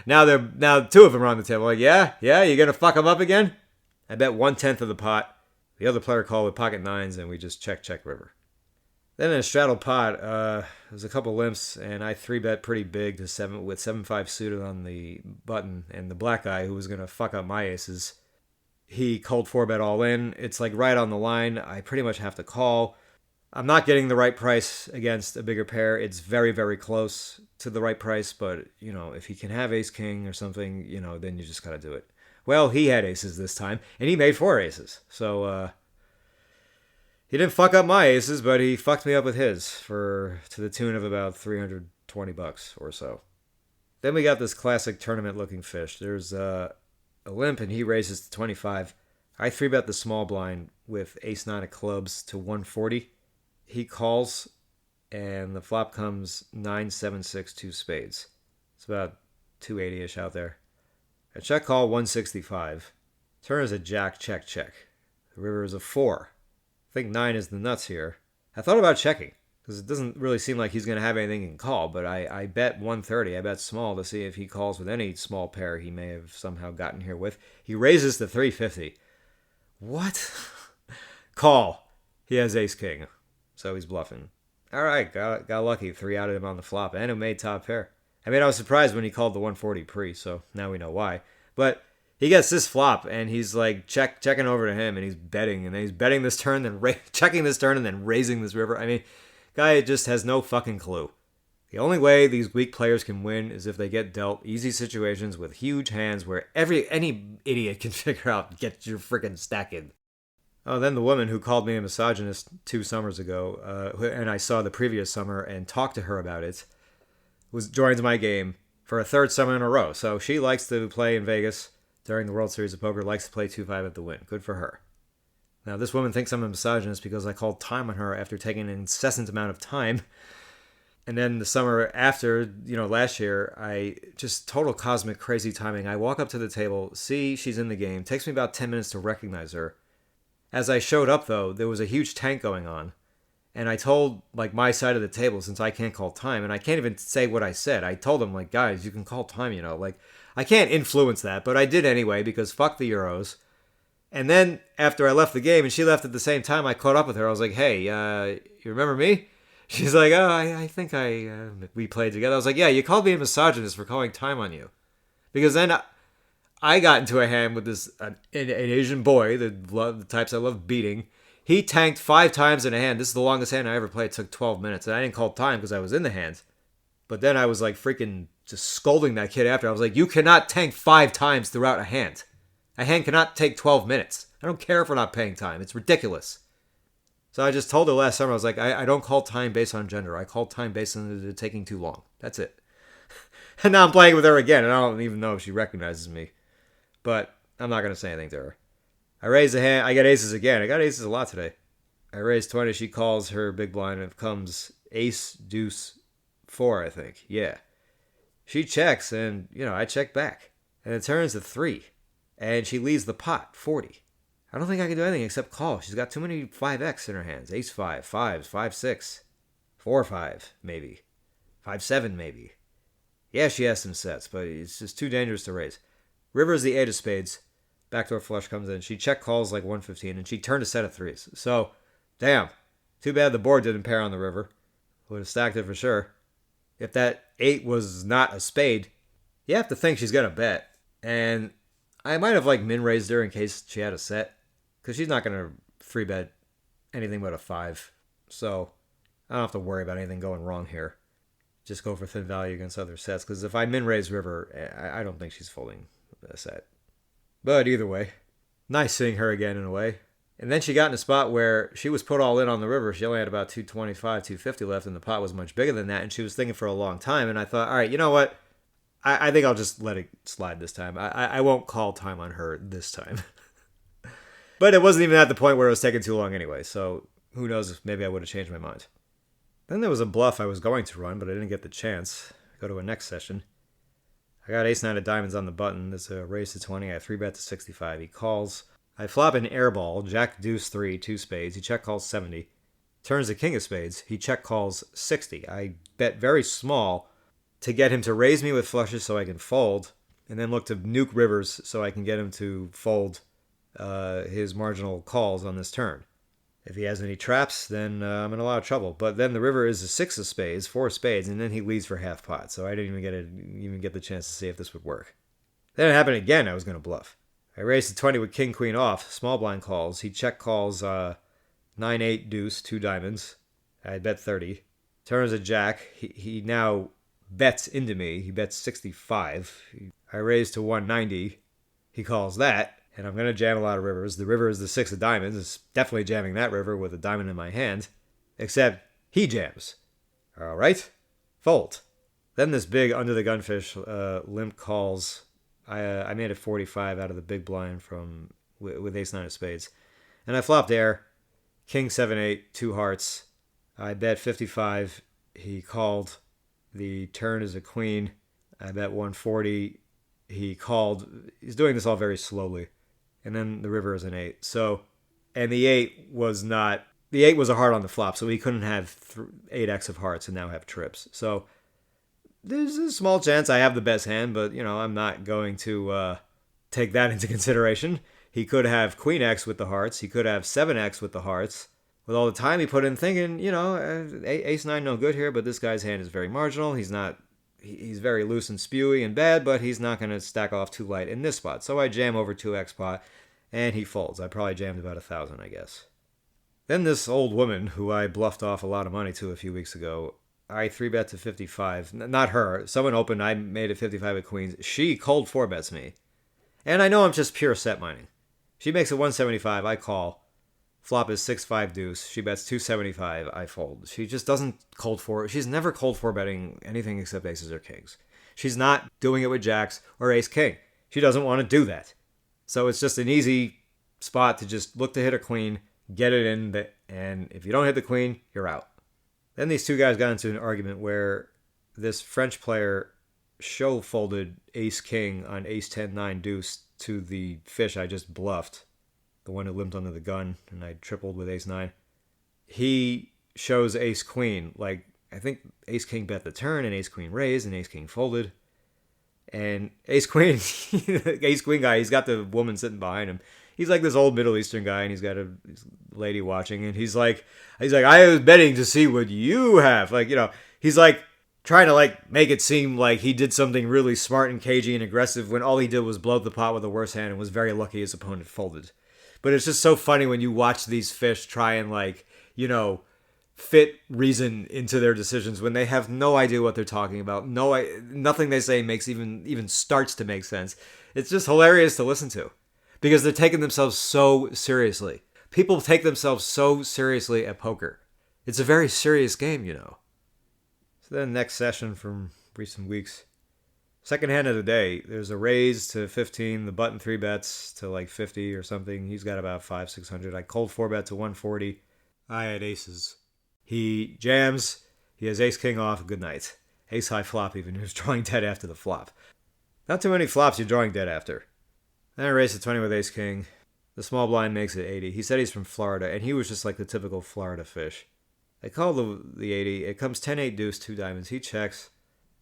Now two of them are on the table. I'm like, yeah, you're going to fuck them up again? I bet 1/10 of the pot. The other player called with pocket nines, and we just check river. Then in a straddle pot, there's a couple limps, and I 3-bet pretty big to 7 with 7-5 suited on the button, and the black guy who was going to fuck up my aces, he cold 4-bet all in. It's like right on the line. I pretty much have to call. I'm not getting the right price against a bigger pair. It's very, very close to the right price, but, if he can have ace-king or something, then you just got to do it. Well, he had aces this time, and he made 4 aces. So, he didn't fuck up my aces, but he fucked me up with his to the tune of about $320 or so. Then we got this classic tournament-looking fish. There's a limp, and he raises to 25. I 3-bet the small blind with ace-9 of clubs to 140. He calls, and the flop comes 9-7-6 2 spades. It's about 280-ish out there. A check call 165. Turn is a jack, check. The river is a 4. I think 9 is the nuts here. I thought about checking, because it doesn't really seem like he's going to have anything in call, but I bet 130. I bet small to see if he calls with any small pair he may have somehow gotten here with. He raises to 350. What? Call. He has ace-king, so he's bluffing. All right, got lucky. 3 out of him on the flop, and it made top pair. I mean, I was surprised when he called the 140 pre, so now we know why. But he gets this flop, and he's like checking over to him, and he's betting, and then he's betting this turn, then checking this turn, and then raising this river. I mean, guy just has no fucking clue. The only way these weak players can win is if they get dealt easy situations with huge hands where any idiot can figure out get your freaking stack in. Oh, then the woman who called me a misogynist 2 summers ago, and I saw the previous summer and talked to her about it, joins my game for a 3rd summer in a row. So she likes to play in Vegas during the World Series of Poker, likes to play 2-5 at the Wynn. Good for her. Now, this woman thinks I'm a misogynist because I called time on her after taking an incessant amount of time. And then the summer after, last year, I just total cosmic crazy timing. I walk up to the table, see she's in the game. Takes me about 10 minutes to recognize her. As I showed up, though, there was a huge tank going on. And I told, my side of the table, since I can't call time, and I can't even say what I said. I told them, guys, you can call time, I can't influence that, but I did anyway, because fuck the Euros. And then, after I left the game, and she left at the same time, I caught up with her. I was like, hey, you remember me? She's like, oh, I think we played together. I was like, yeah, you called me a misogynist for calling time on you. Because then I got into a hand with an Asian boy, the types I love beating. He tanked 5 times in a hand. This is the longest hand I ever played. It took 12 minutes. And I didn't call time because I was in the hand. But then I was freaking just scolding that kid after. I was like, you cannot tank 5 times throughout a hand. A hand cannot take 12 minutes. I don't care if we're not paying time. It's ridiculous. So I just told her last summer, I was like, I don't call time based on gender. I call time based on it taking too long. That's it. And now I'm playing with her again, and I don't even know if she recognizes me. But I'm not going to say anything to her. I raise a hand. I got aces again. I got aces a lot today. I raise 20. She calls her big blind, and it comes ace, deuce, 4, I think. Yeah. She checks, and, I check back. And it turns to 3. And she leaves the pot, 40. I don't think I can do anything except call. She's got too many 5x in her hands. Ace 5, 5s, 5, 6, 4, 5, maybe. 5, 7, maybe. Yeah, she has some sets, but it's just too dangerous to raise. River's the 8 of spades. Backdoor flush comes in. She check calls 115, and she turned a set of 3s. So, damn. Too bad the board didn't pair on the river. Would have stacked it for sure. If that 8 was not a spade, you have to think she's going to bet. And I might have min raised her in case she had a set. Because she's not going to 3-bet anything but a 5. So, I don't have to worry about anything going wrong here. Just go for thin value against other sets. Because if I min-raise river, I don't think she's folding a set. But either way, nice seeing her again in a way. And then she got in a spot where she was put all in on the river. She only had about 225, 250 left, and the pot was much bigger than that. And she was thinking for a long time. And I thought, all right, you know what? I think I'll just let it slide this time. I won't call time on her this time. But it wasn't even at the point where it was taking too long anyway. So who knows if maybe I would have changed my mind. Then there was a bluff I was going to run, but I didn't get the chance. Go to a next session. I got ace-9 of diamonds on the button. There's a raise to 20. I 3-bet to 65. He calls. I flop an airball. Jack deuce 3, 2 spades. He check calls 70. Turns the king of spades. He check calls 60. I bet very small to get him to raise me with flushes so I can fold, and then look to nuke rivers so I can get him to fold his marginal calls on this turn. If he has any traps, then I'm in a lot of trouble. But then the river is a 6 of spades, 4 spades, and then he leads for half pot. So I didn't even get the chance to see if this would work. Then it happened again. I was going to bluff. I raised to 20 with king queen off. Small blind calls. He check calls 9-8 deuce, 2 diamonds. I bet 30. Turns a jack. He now bets into me. He bets 65. I raised to 190. He calls that. And I'm going to jam a lot of rivers. The river is the 6 of diamonds. It's definitely jamming that river with a diamond in my hand. Except he jams. All right. Fold. Then this big under the gunfish limp calls. I made it 45 out of the big blind with ace-9 of spades. And I flopped air. King 7-8, 2 hearts. I bet 55. He called. The turn is a queen. I bet 140. He called. He's doing this all very slowly. And then the river is an 8. So, and the 8 was not, the 8 was a heart on the flop, so he couldn't have 8x of hearts and now have trips. So, there's a small chance I have the best hand, but, I'm not going to take that into consideration. He could have queen x with the hearts. He could have 7x with the hearts. With all the time he put in thinking, ace-9 no good here, but this guy's hand is very marginal. He's very loose and spewy and bad, but he's not going to stack off too light in this spot. So I jam over 2x pot, and he folds. I probably jammed about 1,000, I guess. Then this old woman, who I bluffed off a lot of money to a few weeks ago, I 3-bet to 55. Not her. Someone opened, I made it 55 with queens. She cold 4-bets me. And I know I'm just pure set mining. She makes it 175, I call. Flop is 6-5 deuce. She bets 275. I fold. She just doesn't cold 4. She's never cold 4 betting anything except aces or kings. She's not doing it with jacks or ace king. She doesn't want to do that. So it's just an easy spot to just look to hit a queen, get it in, and if you don't hit the queen, you're out. Then these two guys got into an argument where this French player show folded ace king on ace 10-9 deuce to the fish I just bluffed. The one who limped under the gun, and I tripled with ace-9. He shows ace-queen. I think ace-king bet the turn, and ace-queen raised, and ace-king folded. And ace-queen, ace-queen guy, he's got the woman sitting behind him. He's like this old Middle Eastern guy, and he's got a lady watching, and he's like, I was betting to see what you have. He's like trying to make it seem like he did something really smart and cagey and aggressive when all he did was blow the pot with the worst hand and was very lucky his opponent folded. But it's just so funny when you watch these fish try and fit reason into their decisions when they have no idea what they're talking about. Nothing they say makes even starts to make sense. It's just hilarious to listen to because they're taking themselves so seriously. People take themselves so seriously at poker. It's a very serious game, So then next session from recent weeks. Second hand of the day, there's a raise to 15, the button 3-bets to 50 or something. He's got about 500-600. I cold 4-bet to 140. I had aces. He jams. He has ace-king off. Good night. Ace-high flop even. He was drawing dead after the flop. Not too many flops you're drawing dead after. Then I raised to 20 with ace-king. The small blind makes it 80. He said he's from Florida, and he was just like the typical Florida fish. I call the 80. It comes 10-8 deuce, 2 diamonds. He checks.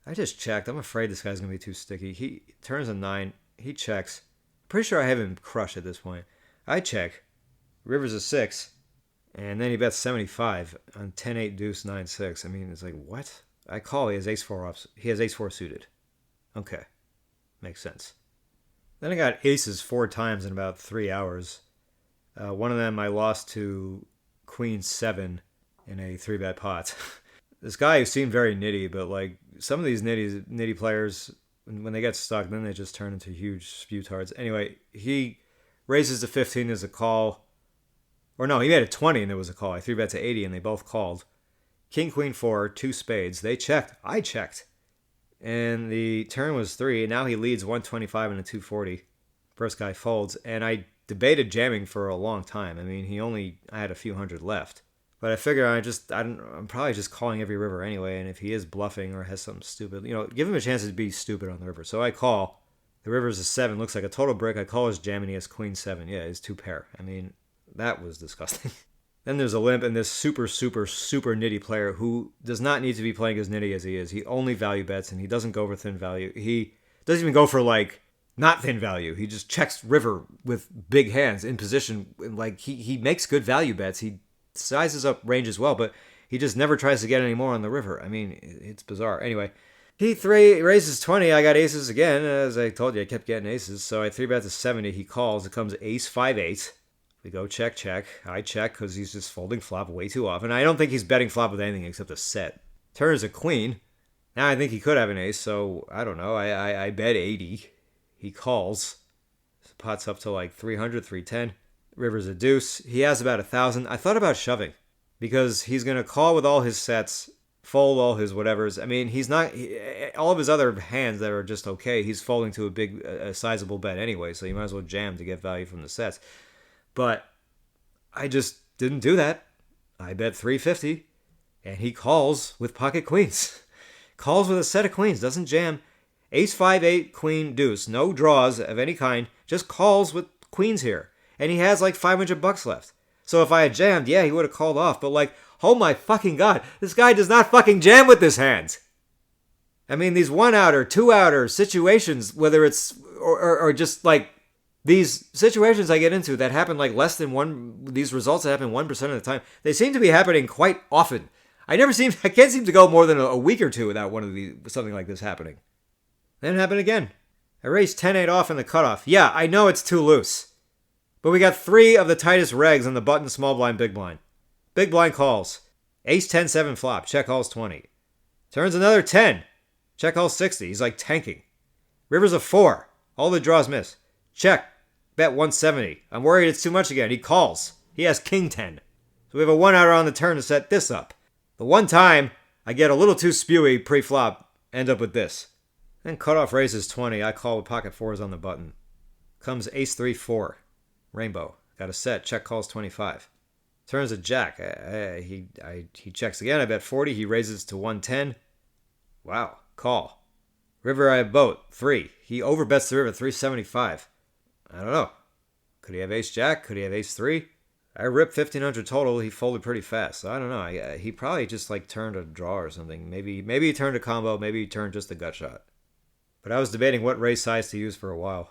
I just checked. I'm afraid this guy's going to be too sticky. He turns a 9. He checks. Pretty sure I have him crushed at this point. I check. River's a 6. And then he bets 75 on 10-8 deuce 9-6. I mean, it's like, what? I call. He has ace-4 off. He has ace-4 suited. Okay. Makes sense. Then I got aces 4 times in about 3 hours. One of them I lost to queen 7. in a 3-bet pot. This guy who seemed very nitty, but like some of these nitty players, when they get stuck, then they just turn into huge sputards. Anyway, he raises to 15 as a call. Or no, he made it 20 and there was a call. I 3-bet to 80 and they both called. King, queen, 4, 2 spades. They checked. I checked. And the turn was 3. And now he leads 125 and a 240. First guy folds. And I debated jamming for a long time. I mean, I had a few hundred left. But I figure I'm probably just calling every river anyway. And if he is bluffing or has something stupid, give him a chance to be stupid on the river. So I call. The river's a 7. Looks like a total brick. I call his jam and he has queen 7. Yeah, it's 2 pair. I mean, that was disgusting. Then there's a limp and this super, super, super nitty player who does not need to be playing as nitty as he is. He only value bets and he doesn't go for thin value. He doesn't even go for like not thin value. He just checks river with big hands in position. Like he makes good value bets. He sizes up range as well, but he just never tries to get any more on the river. I mean, it's bizarre. Anyway, he raises 20. I got aces again. As I told you, I kept getting aces. So I 3-bet to 70. He calls. It comes ace 5-8. We go check, check. I check because he's just folding flop way too often. I don't think he's betting flop with anything except a set. Turn is a queen. Now I think he could have an ace, so I don't know. I bet 80. He calls. Pot's up to like 300, 310. River's a deuce. He has about 1,000. I thought about shoving because he's going to call with all his sets, fold all his whatevers. I mean, all of his other hands that are just okay, he's folding to a sizable bet anyway, so you might as well jam to get value from the sets. But I just didn't do that. I bet 350, and he calls with pocket queens. Calls with a set of queens, doesn't jam. Ace 5-8, queen, deuce. No draws of any kind, just calls with queens here. And he has like $500 left. So if I had jammed, yeah, he would have called off. But like, oh my fucking God, this guy does not fucking jam with this hand. I mean, these 1-outer, 2-outer situations, whether it's, or just like, these situations I get into that happen like less than these results that happen 1% of the time, they seem to be happening quite often. I can't seem to go more than a week or two without something like this happening. Then it happened again. I raised 10-8 off in the cutoff. Yeah, I know it's too loose. But we got 3 of the tightest regs on the button, small blind, big blind. Big blind calls. Ace 10-7 flop. Check calls 20. Turns another 10. Check calls 60. He's like tanking. River's a 4. All the draws miss. Check. Bet 170. I'm worried it's too much again. He calls. He has king 10. So we have a 1-outer on the turn to set this up. The one time I get a little too spewy pre-flop, end up with this. Then cutoff raises 20. I call with pocket 4s on the button. Comes ace 3-4. Rainbow. Got a set. Check calls 25. Turns a jack. He checks again. I bet 40. He raises to 110. Wow. Call. River I have boat. 3. He overbets the river 375. I don't know. Could he have ace jack? Could he have ace 3? I ripped 1,500 total. He folded pretty fast. So I don't know. He probably just like turned a draw or something. Maybe he turned a combo. Maybe he turned just a gut shot. But I was debating what raise size to use for a while.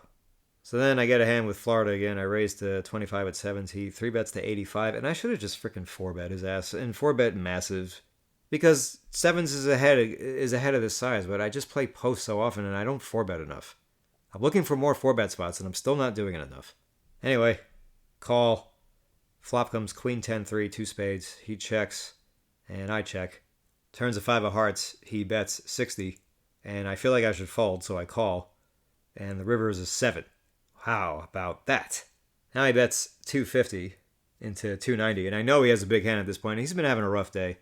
So then I get a hand with Florida again. I raised to 25 at 7s. He 3-bets to 85. And I should have just freaking 4-bet his ass. And 4-bet massive. Because 7s is ahead of this size. But I just play post so often and I don't 4-bet enough. I'm looking for more 4-bet spots, and I'm still not doing it enough. Anyway, call. Flop comes queen 10-3, 2 spades. He checks, and I check. Turns a 5 of hearts. He bets 60, and I feel like I should fold, so I call. And the river is a 7. How about that? Now he bets 250 into 290, and I know he has a big hand at this point. He's been having a rough day.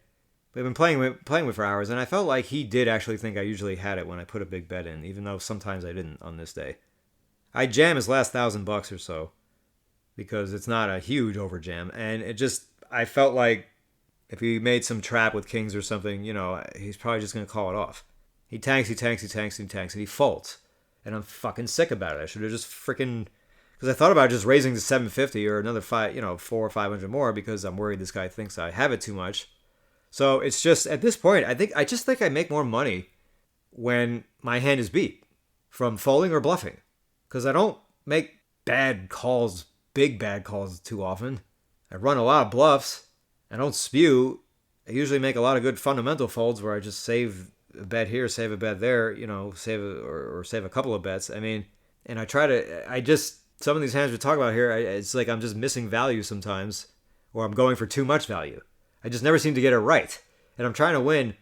We've been playing with for hours, and I felt like he did actually think I usually had it when I put a big bet in, even though sometimes I didn't on this day. I jam his last $1,000 or so, because it's not a huge overjam, and I felt like if he made some trap with kings or something, he's probably just going to call it off. He tanks, and he folds. And I'm fucking sick about it. I should have just freaking... Because I thought about just raising to 750 or another 400 or 500 more because I'm worried this guy thinks I have it too much. So it's just, at this point, I just think I make more money when my hand is beat from folding or bluffing. Because I don't make bad calls, big bad calls too often. I run a lot of bluffs. I don't spew. I usually make a lot of good fundamental folds where I just save a bet here, save a bet there, save a couple of bets. I mean, and some of these hands we talk about here, it's like I'm just missing value sometimes, or I'm going for too much value. I just never seem to get it right. And I'm trying to win,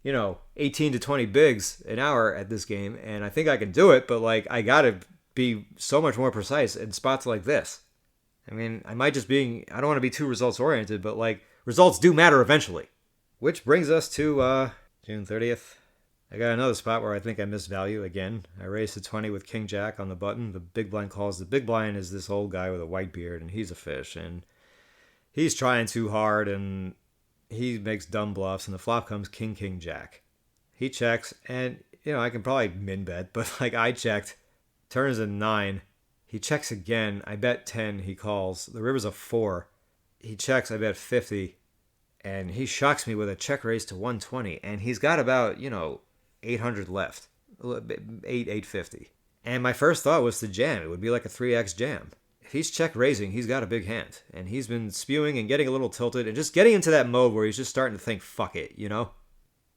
18 to 20 bigs an hour at this game, and I think I can do it, but like I gotta be so much more precise in spots like this. I mean, I don't want to be too results oriented, but like results do matter eventually. Which brings us to June 30th. I got another spot where I think I missed value again. I raised to 20 with King Jack on the button. The big blind calls. The big blind is this old guy with a white beard, and he's a fish, and he's trying too hard, and he makes dumb bluffs, and the flop comes King Jack. He checks, and I can probably min bet, but like I checked, turns a 9. He checks again. I bet 10. He calls. The river's a 4. He checks. I bet 50, and he shocks me with a check raise to 120, and he's got about 800 left, 850. And my first thought was to jam. It would be like a 3x jam. If he's check raising, he's got a big hand. And he's been spewing and getting a little tilted and just getting into that mode where he's just starting to think, fuck it,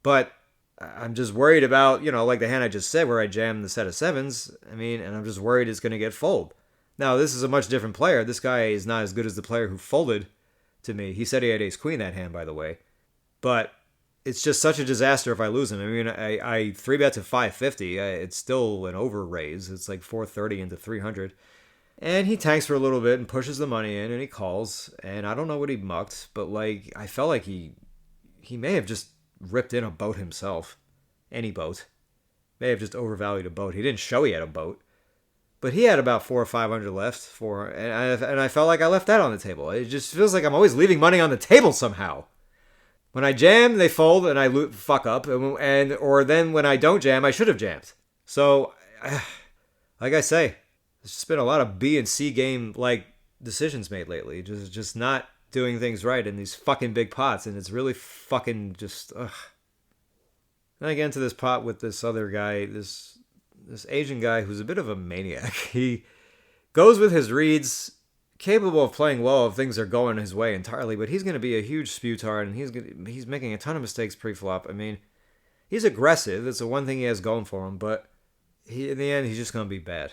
But I'm just worried about, like the hand I just said where I jammed the set of 7s. And I'm just worried it's going to get fold. Now, this is a much different player. This guy is not as good as the player who folded to me. He said he had ace queen that hand, by the way. But it's just such a disaster if I lose him. I 3-bet to 550. It's still an over raise. It's like 430 into 300. And he tanks for a little bit and pushes the money in and he calls. And I don't know what he mucked, but like I felt like he may have just ripped in a boat himself. Any boat. May have just overvalued a boat. He didn't show he had a boat. But he had about 400 or 500 left and I felt like I left that on the table. It just feels like I'm always leaving money on the table somehow. When I jam, they fold and I fuck up. Or then when I don't jam, I should have jammed. So, like I say, there's just been a lot of B and C game like decisions made lately. Just not doing things right in these fucking big pots. And it's really fucking just, ugh. Then I get into this pot with this other guy, this Asian guy who's a bit of a maniac. He goes with his reads, capable of playing well if things are going his way entirely, but he's going to be a huge spewtard, and he's making a ton of mistakes pre-flop. He's aggressive. That's the one thing he has going for him, but in the end, he's just going to be bad.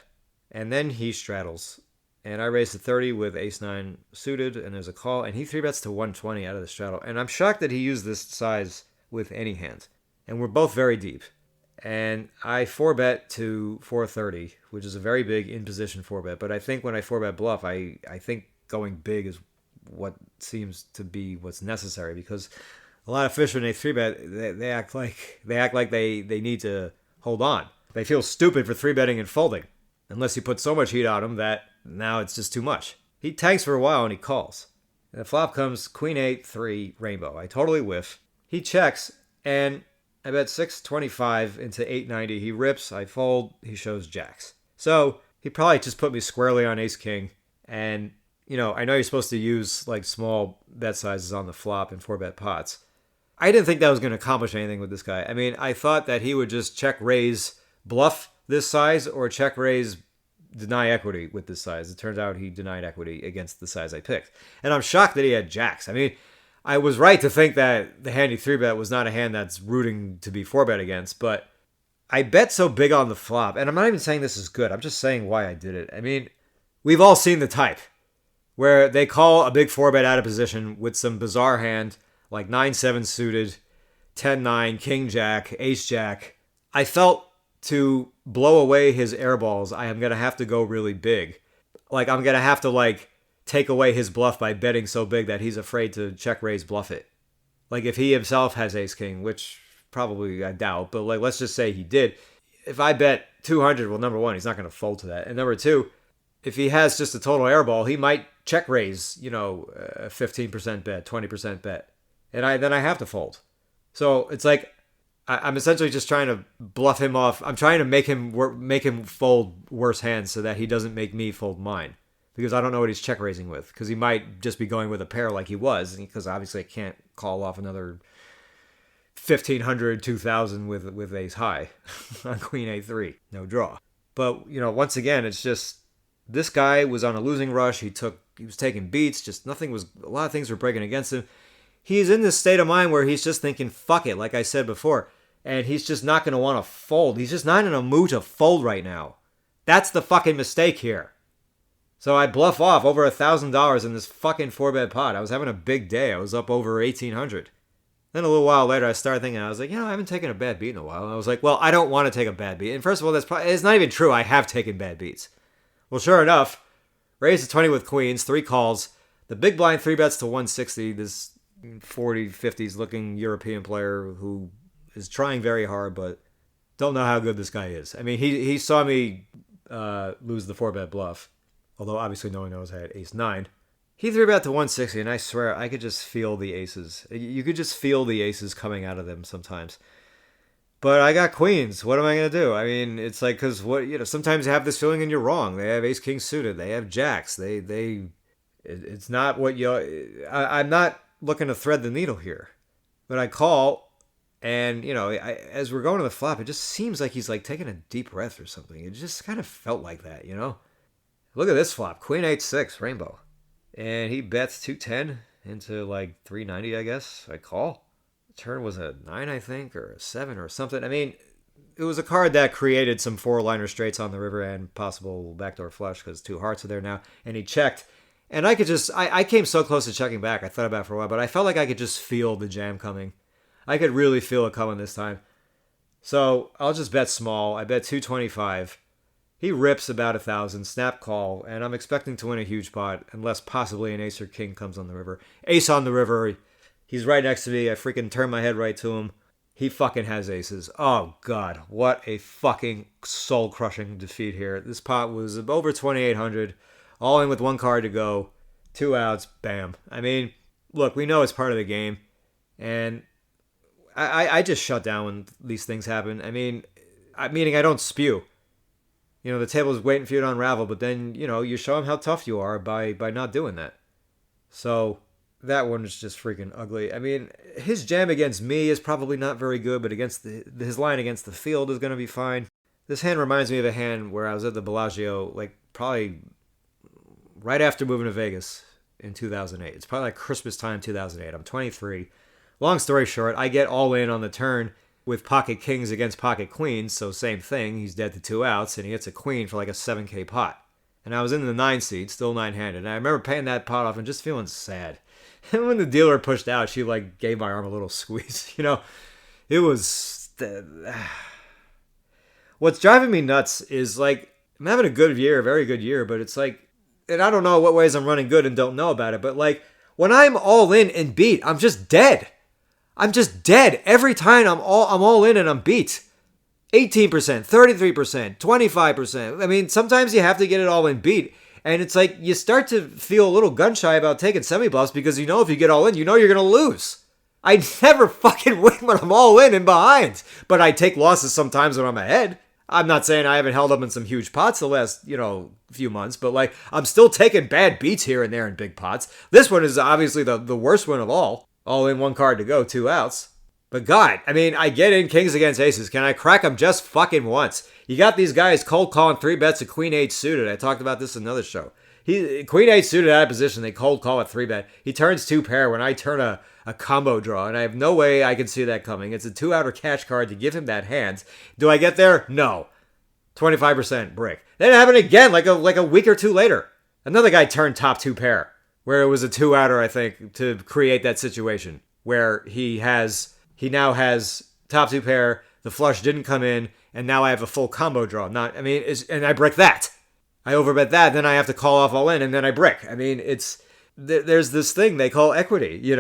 And then he straddles, and I raise to 30 with ace-9 suited, and there's a call, and he 3-bets to 120 out of the straddle. And I'm shocked that he used this size with any hand. And we're both very deep. And I 4-bet to 430, which is a very big in-position 4-bet. But I think when I 4-bet bluff, I think going big is what seems to be what's necessary. Because a lot of fish, when they 3-bet, they act like they need to hold on. They feel stupid for 3-betting and folding. Unless you put so much heat on them that now it's just too much. He tanks for a while and he calls. And the flop comes Queen 8, 3, rainbow. I totally whiff. He checks, and I bet 625 into 890. He rips, I fold, he shows jacks. So he probably just put me squarely on ace king. And, I know you're supposed to use like small bet sizes on the flop in 4-bet pots. I didn't think that was going to accomplish anything with this guy. I thought that he would just check raise bluff this size or check raise deny equity with this size. It turns out he denied equity against the size I picked. And I'm shocked that he had jacks. I was right to think that the hand he 3-bet was not a hand that's rooting to be 4-bet against, but I bet so big on the flop, and I'm not even saying this is good, I'm just saying why I did it. We've all seen the type, where they call a big 4-bet out of position with some bizarre hand, like 9-7 suited, 10-9, king-jack, ace-jack. I felt to blow away his airballs, I am going to have to go really big. Like, I'm going to have to, take away his bluff by betting so big that he's afraid to check raise bluff it. Like if he himself has ace king, which probably I doubt, but let's just say he did. If I bet 200, well, number one, he's not going to fold to that. And number two, if he has just a total airball, he might check raise, a 15% bet, 20% bet. And then I have to fold. So it's like, I'm essentially just trying to bluff him off. I'm trying to make him fold worse hands so that he doesn't make me fold mine. Because I don't know what he's check raising with. Because he might just be going with a pair like he was. Because obviously I can't call off another 1,500, 2,000 with ace high on Queen A3. No draw. But, once again, it's just this guy was on a losing rush. He was taking beats. Just a lot of things were breaking against him. He's in this state of mind where he's just thinking, fuck it, like I said before. And he's just not going to want to fold. He's just not in a mood to fold right now. That's the fucking mistake here. So I bluff off over $1,000 in this fucking 4-bet pot. I was having a big day. I was up over 1,800. Then a little while later, I started thinking, I was like, I haven't taken a bad beat in a while. And I was like, well, I don't want to take a bad beat. And first of all, it's not even true. I have taken bad beats. Well, sure enough, raised to 20 with queens, 3 calls. The big blind 3-bets to 160. This 40s, 50s looking European player who is trying very hard, but don't know how good this guy is. I mean, he saw me lose the 4-bet bluff. Although obviously no one knows I had ace-9. He 3-bet to 160, and I swear I could just feel the aces. You could just feel the aces coming out of them sometimes. But I got queens. What am I going to do? I mean, it's like, because sometimes you have this feeling and you're wrong. They have ace-king suited. They have jacks. It's not what I'm not looking to thread the needle here. But I call, and, as we're going to the flop, it just seems like he's like taking a deep breath or something. It just kind of felt like that, Look at this flop. Queen 8-6, rainbow. And he bets 210 into like 390, I guess. I call. The turn was a 9, I think, or a 7 or something. I mean, it was a card that created some 4-liner straights on the river and possible backdoor flush because 2 hearts are there now. And he checked. And I could just, I came so close to checking back. I thought about it for a while, but I felt like I could just feel the jam coming. I could really feel it coming this time. So I'll just bet small. I bet 225. He rips about 1,000, snap call, and I'm expecting to win a huge pot, unless possibly an ace or king comes on the river. Ace on the river, he's right next to me, I freaking turn my head right to him. He fucking has aces. Oh, God, what a fucking soul-crushing defeat here. This pot was over 2,800, all in with 1 card to go, 2 outs, bam. I mean, look, we know it's part of the game, and I just shut down when these things happen. Meaning I don't spew. The table is waiting for you to unravel, but then, you show them how tough you are by not doing that. So that one is just freaking ugly. I mean, his jam against me is probably not very good, but against his line against the field is going to be fine. This hand reminds me of a hand where I was at the Bellagio, like probably right after moving to Vegas in 2008. It's probably like Christmas time 2008. I'm 23. Long story short, I get all in on the turn with pocket kings against pocket queens, so same thing. He's dead to 2 outs, and he hits a queen for like a 7K pot. And I was in the 9 seed, still 9-handed. And I remember paying that pot off and just feeling sad. And when the dealer pushed out, she like gave my arm a little squeeze. It was... What's driving me nuts is like, I'm having a good year, a very good year, but it's like, and I don't know what ways I'm running good and don't know about it, but like, when I'm all in and beat, I'm just dead. I'm just dead. Every time I'm all in and I'm beat. 18%, 33%, 25%. I mean, sometimes you have to get it all in beat. And it's like you start to feel a little gun shy about taking semi-bluffs because if you get all in, you're going to lose. I never fucking win when I'm all in and behind. But I take losses sometimes when I'm ahead. I'm not saying I haven't held up in some huge pots the last, few months. But like, I'm still taking bad beats here and there in big pots. This one is obviously the worst one of all. All in 1 card to go, 2 outs. But God, I get in kings against aces. Can I crack them just fucking once? You got these guys cold calling 3-bets a queen 8 suited. I talked about this in another show. Queen 8 suited out of position. They cold call a 3-bet. He turns 2 pair when I turn a combo draw, and I have no way I can see that coming. It's a 2-outer cash card to give him that hand. Do I get there? No. 25% brick. Then it happened again like a week or 2 later. Another guy turned top 2 pair. Where it was a 2-outer, I think, to create that situation where he now has top 2 pair, the flush didn't come in, and now I have a full combo draw. And I brick that. I overbet that, then I have to call off all in, and then I brick. There's this thing they call equity,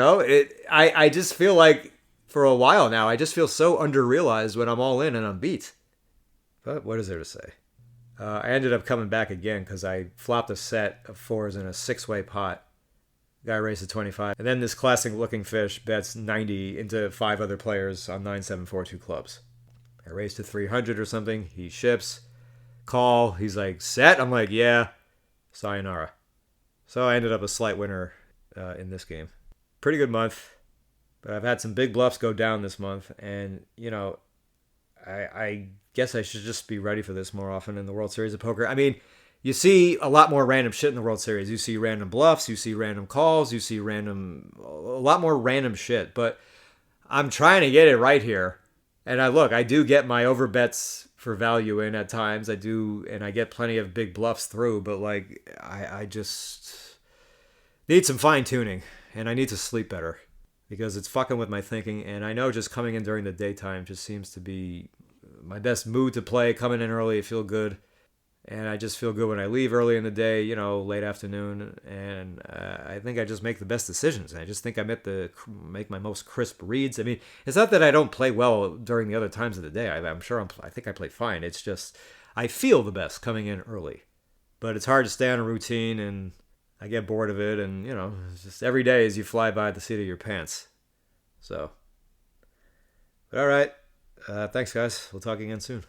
I just feel like for a while now, I just feel so under-realized when I'm all in and I'm beat. But what is there to say? I ended up coming back again because I flopped a set of 4s in a 6-way pot. Guy raised to 25. And then this classic looking fish bets 90 into 5 other players on 9-7-4-2 clubs. I raised to 300 or something. He ships. Call. He's like, set? I'm like, yeah. Sayonara. So I ended up a slight winner in this game. Pretty good month. But I've had some big bluffs go down this month. And, I guess I should just be ready for this more often in the World Series of Poker. You see a lot more random shit in the World Series. You see random bluffs, you see random calls, you see a lot more random shit. But I'm trying to get it right here. And I do get my overbets for value in at times. I do, and I get plenty of big bluffs through, but like I just need some fine tuning, and I need to sleep better because it's fucking with my thinking. And I know just coming in during the daytime just seems to be my best mood to play. Coming in early, I feel good. And I just feel good when I leave early in the day, late afternoon, and I think I just make the best decisions. I just think I make my most crisp reads. I mean, it's not that I don't play well during the other times of the day. I'm sure I think I play fine. It's just I feel the best coming in early, but it's hard to stay on a routine, and I get bored of it, and it's just every day as you fly by the seat of your pants. So, but all right, thanks guys. We'll talk again soon.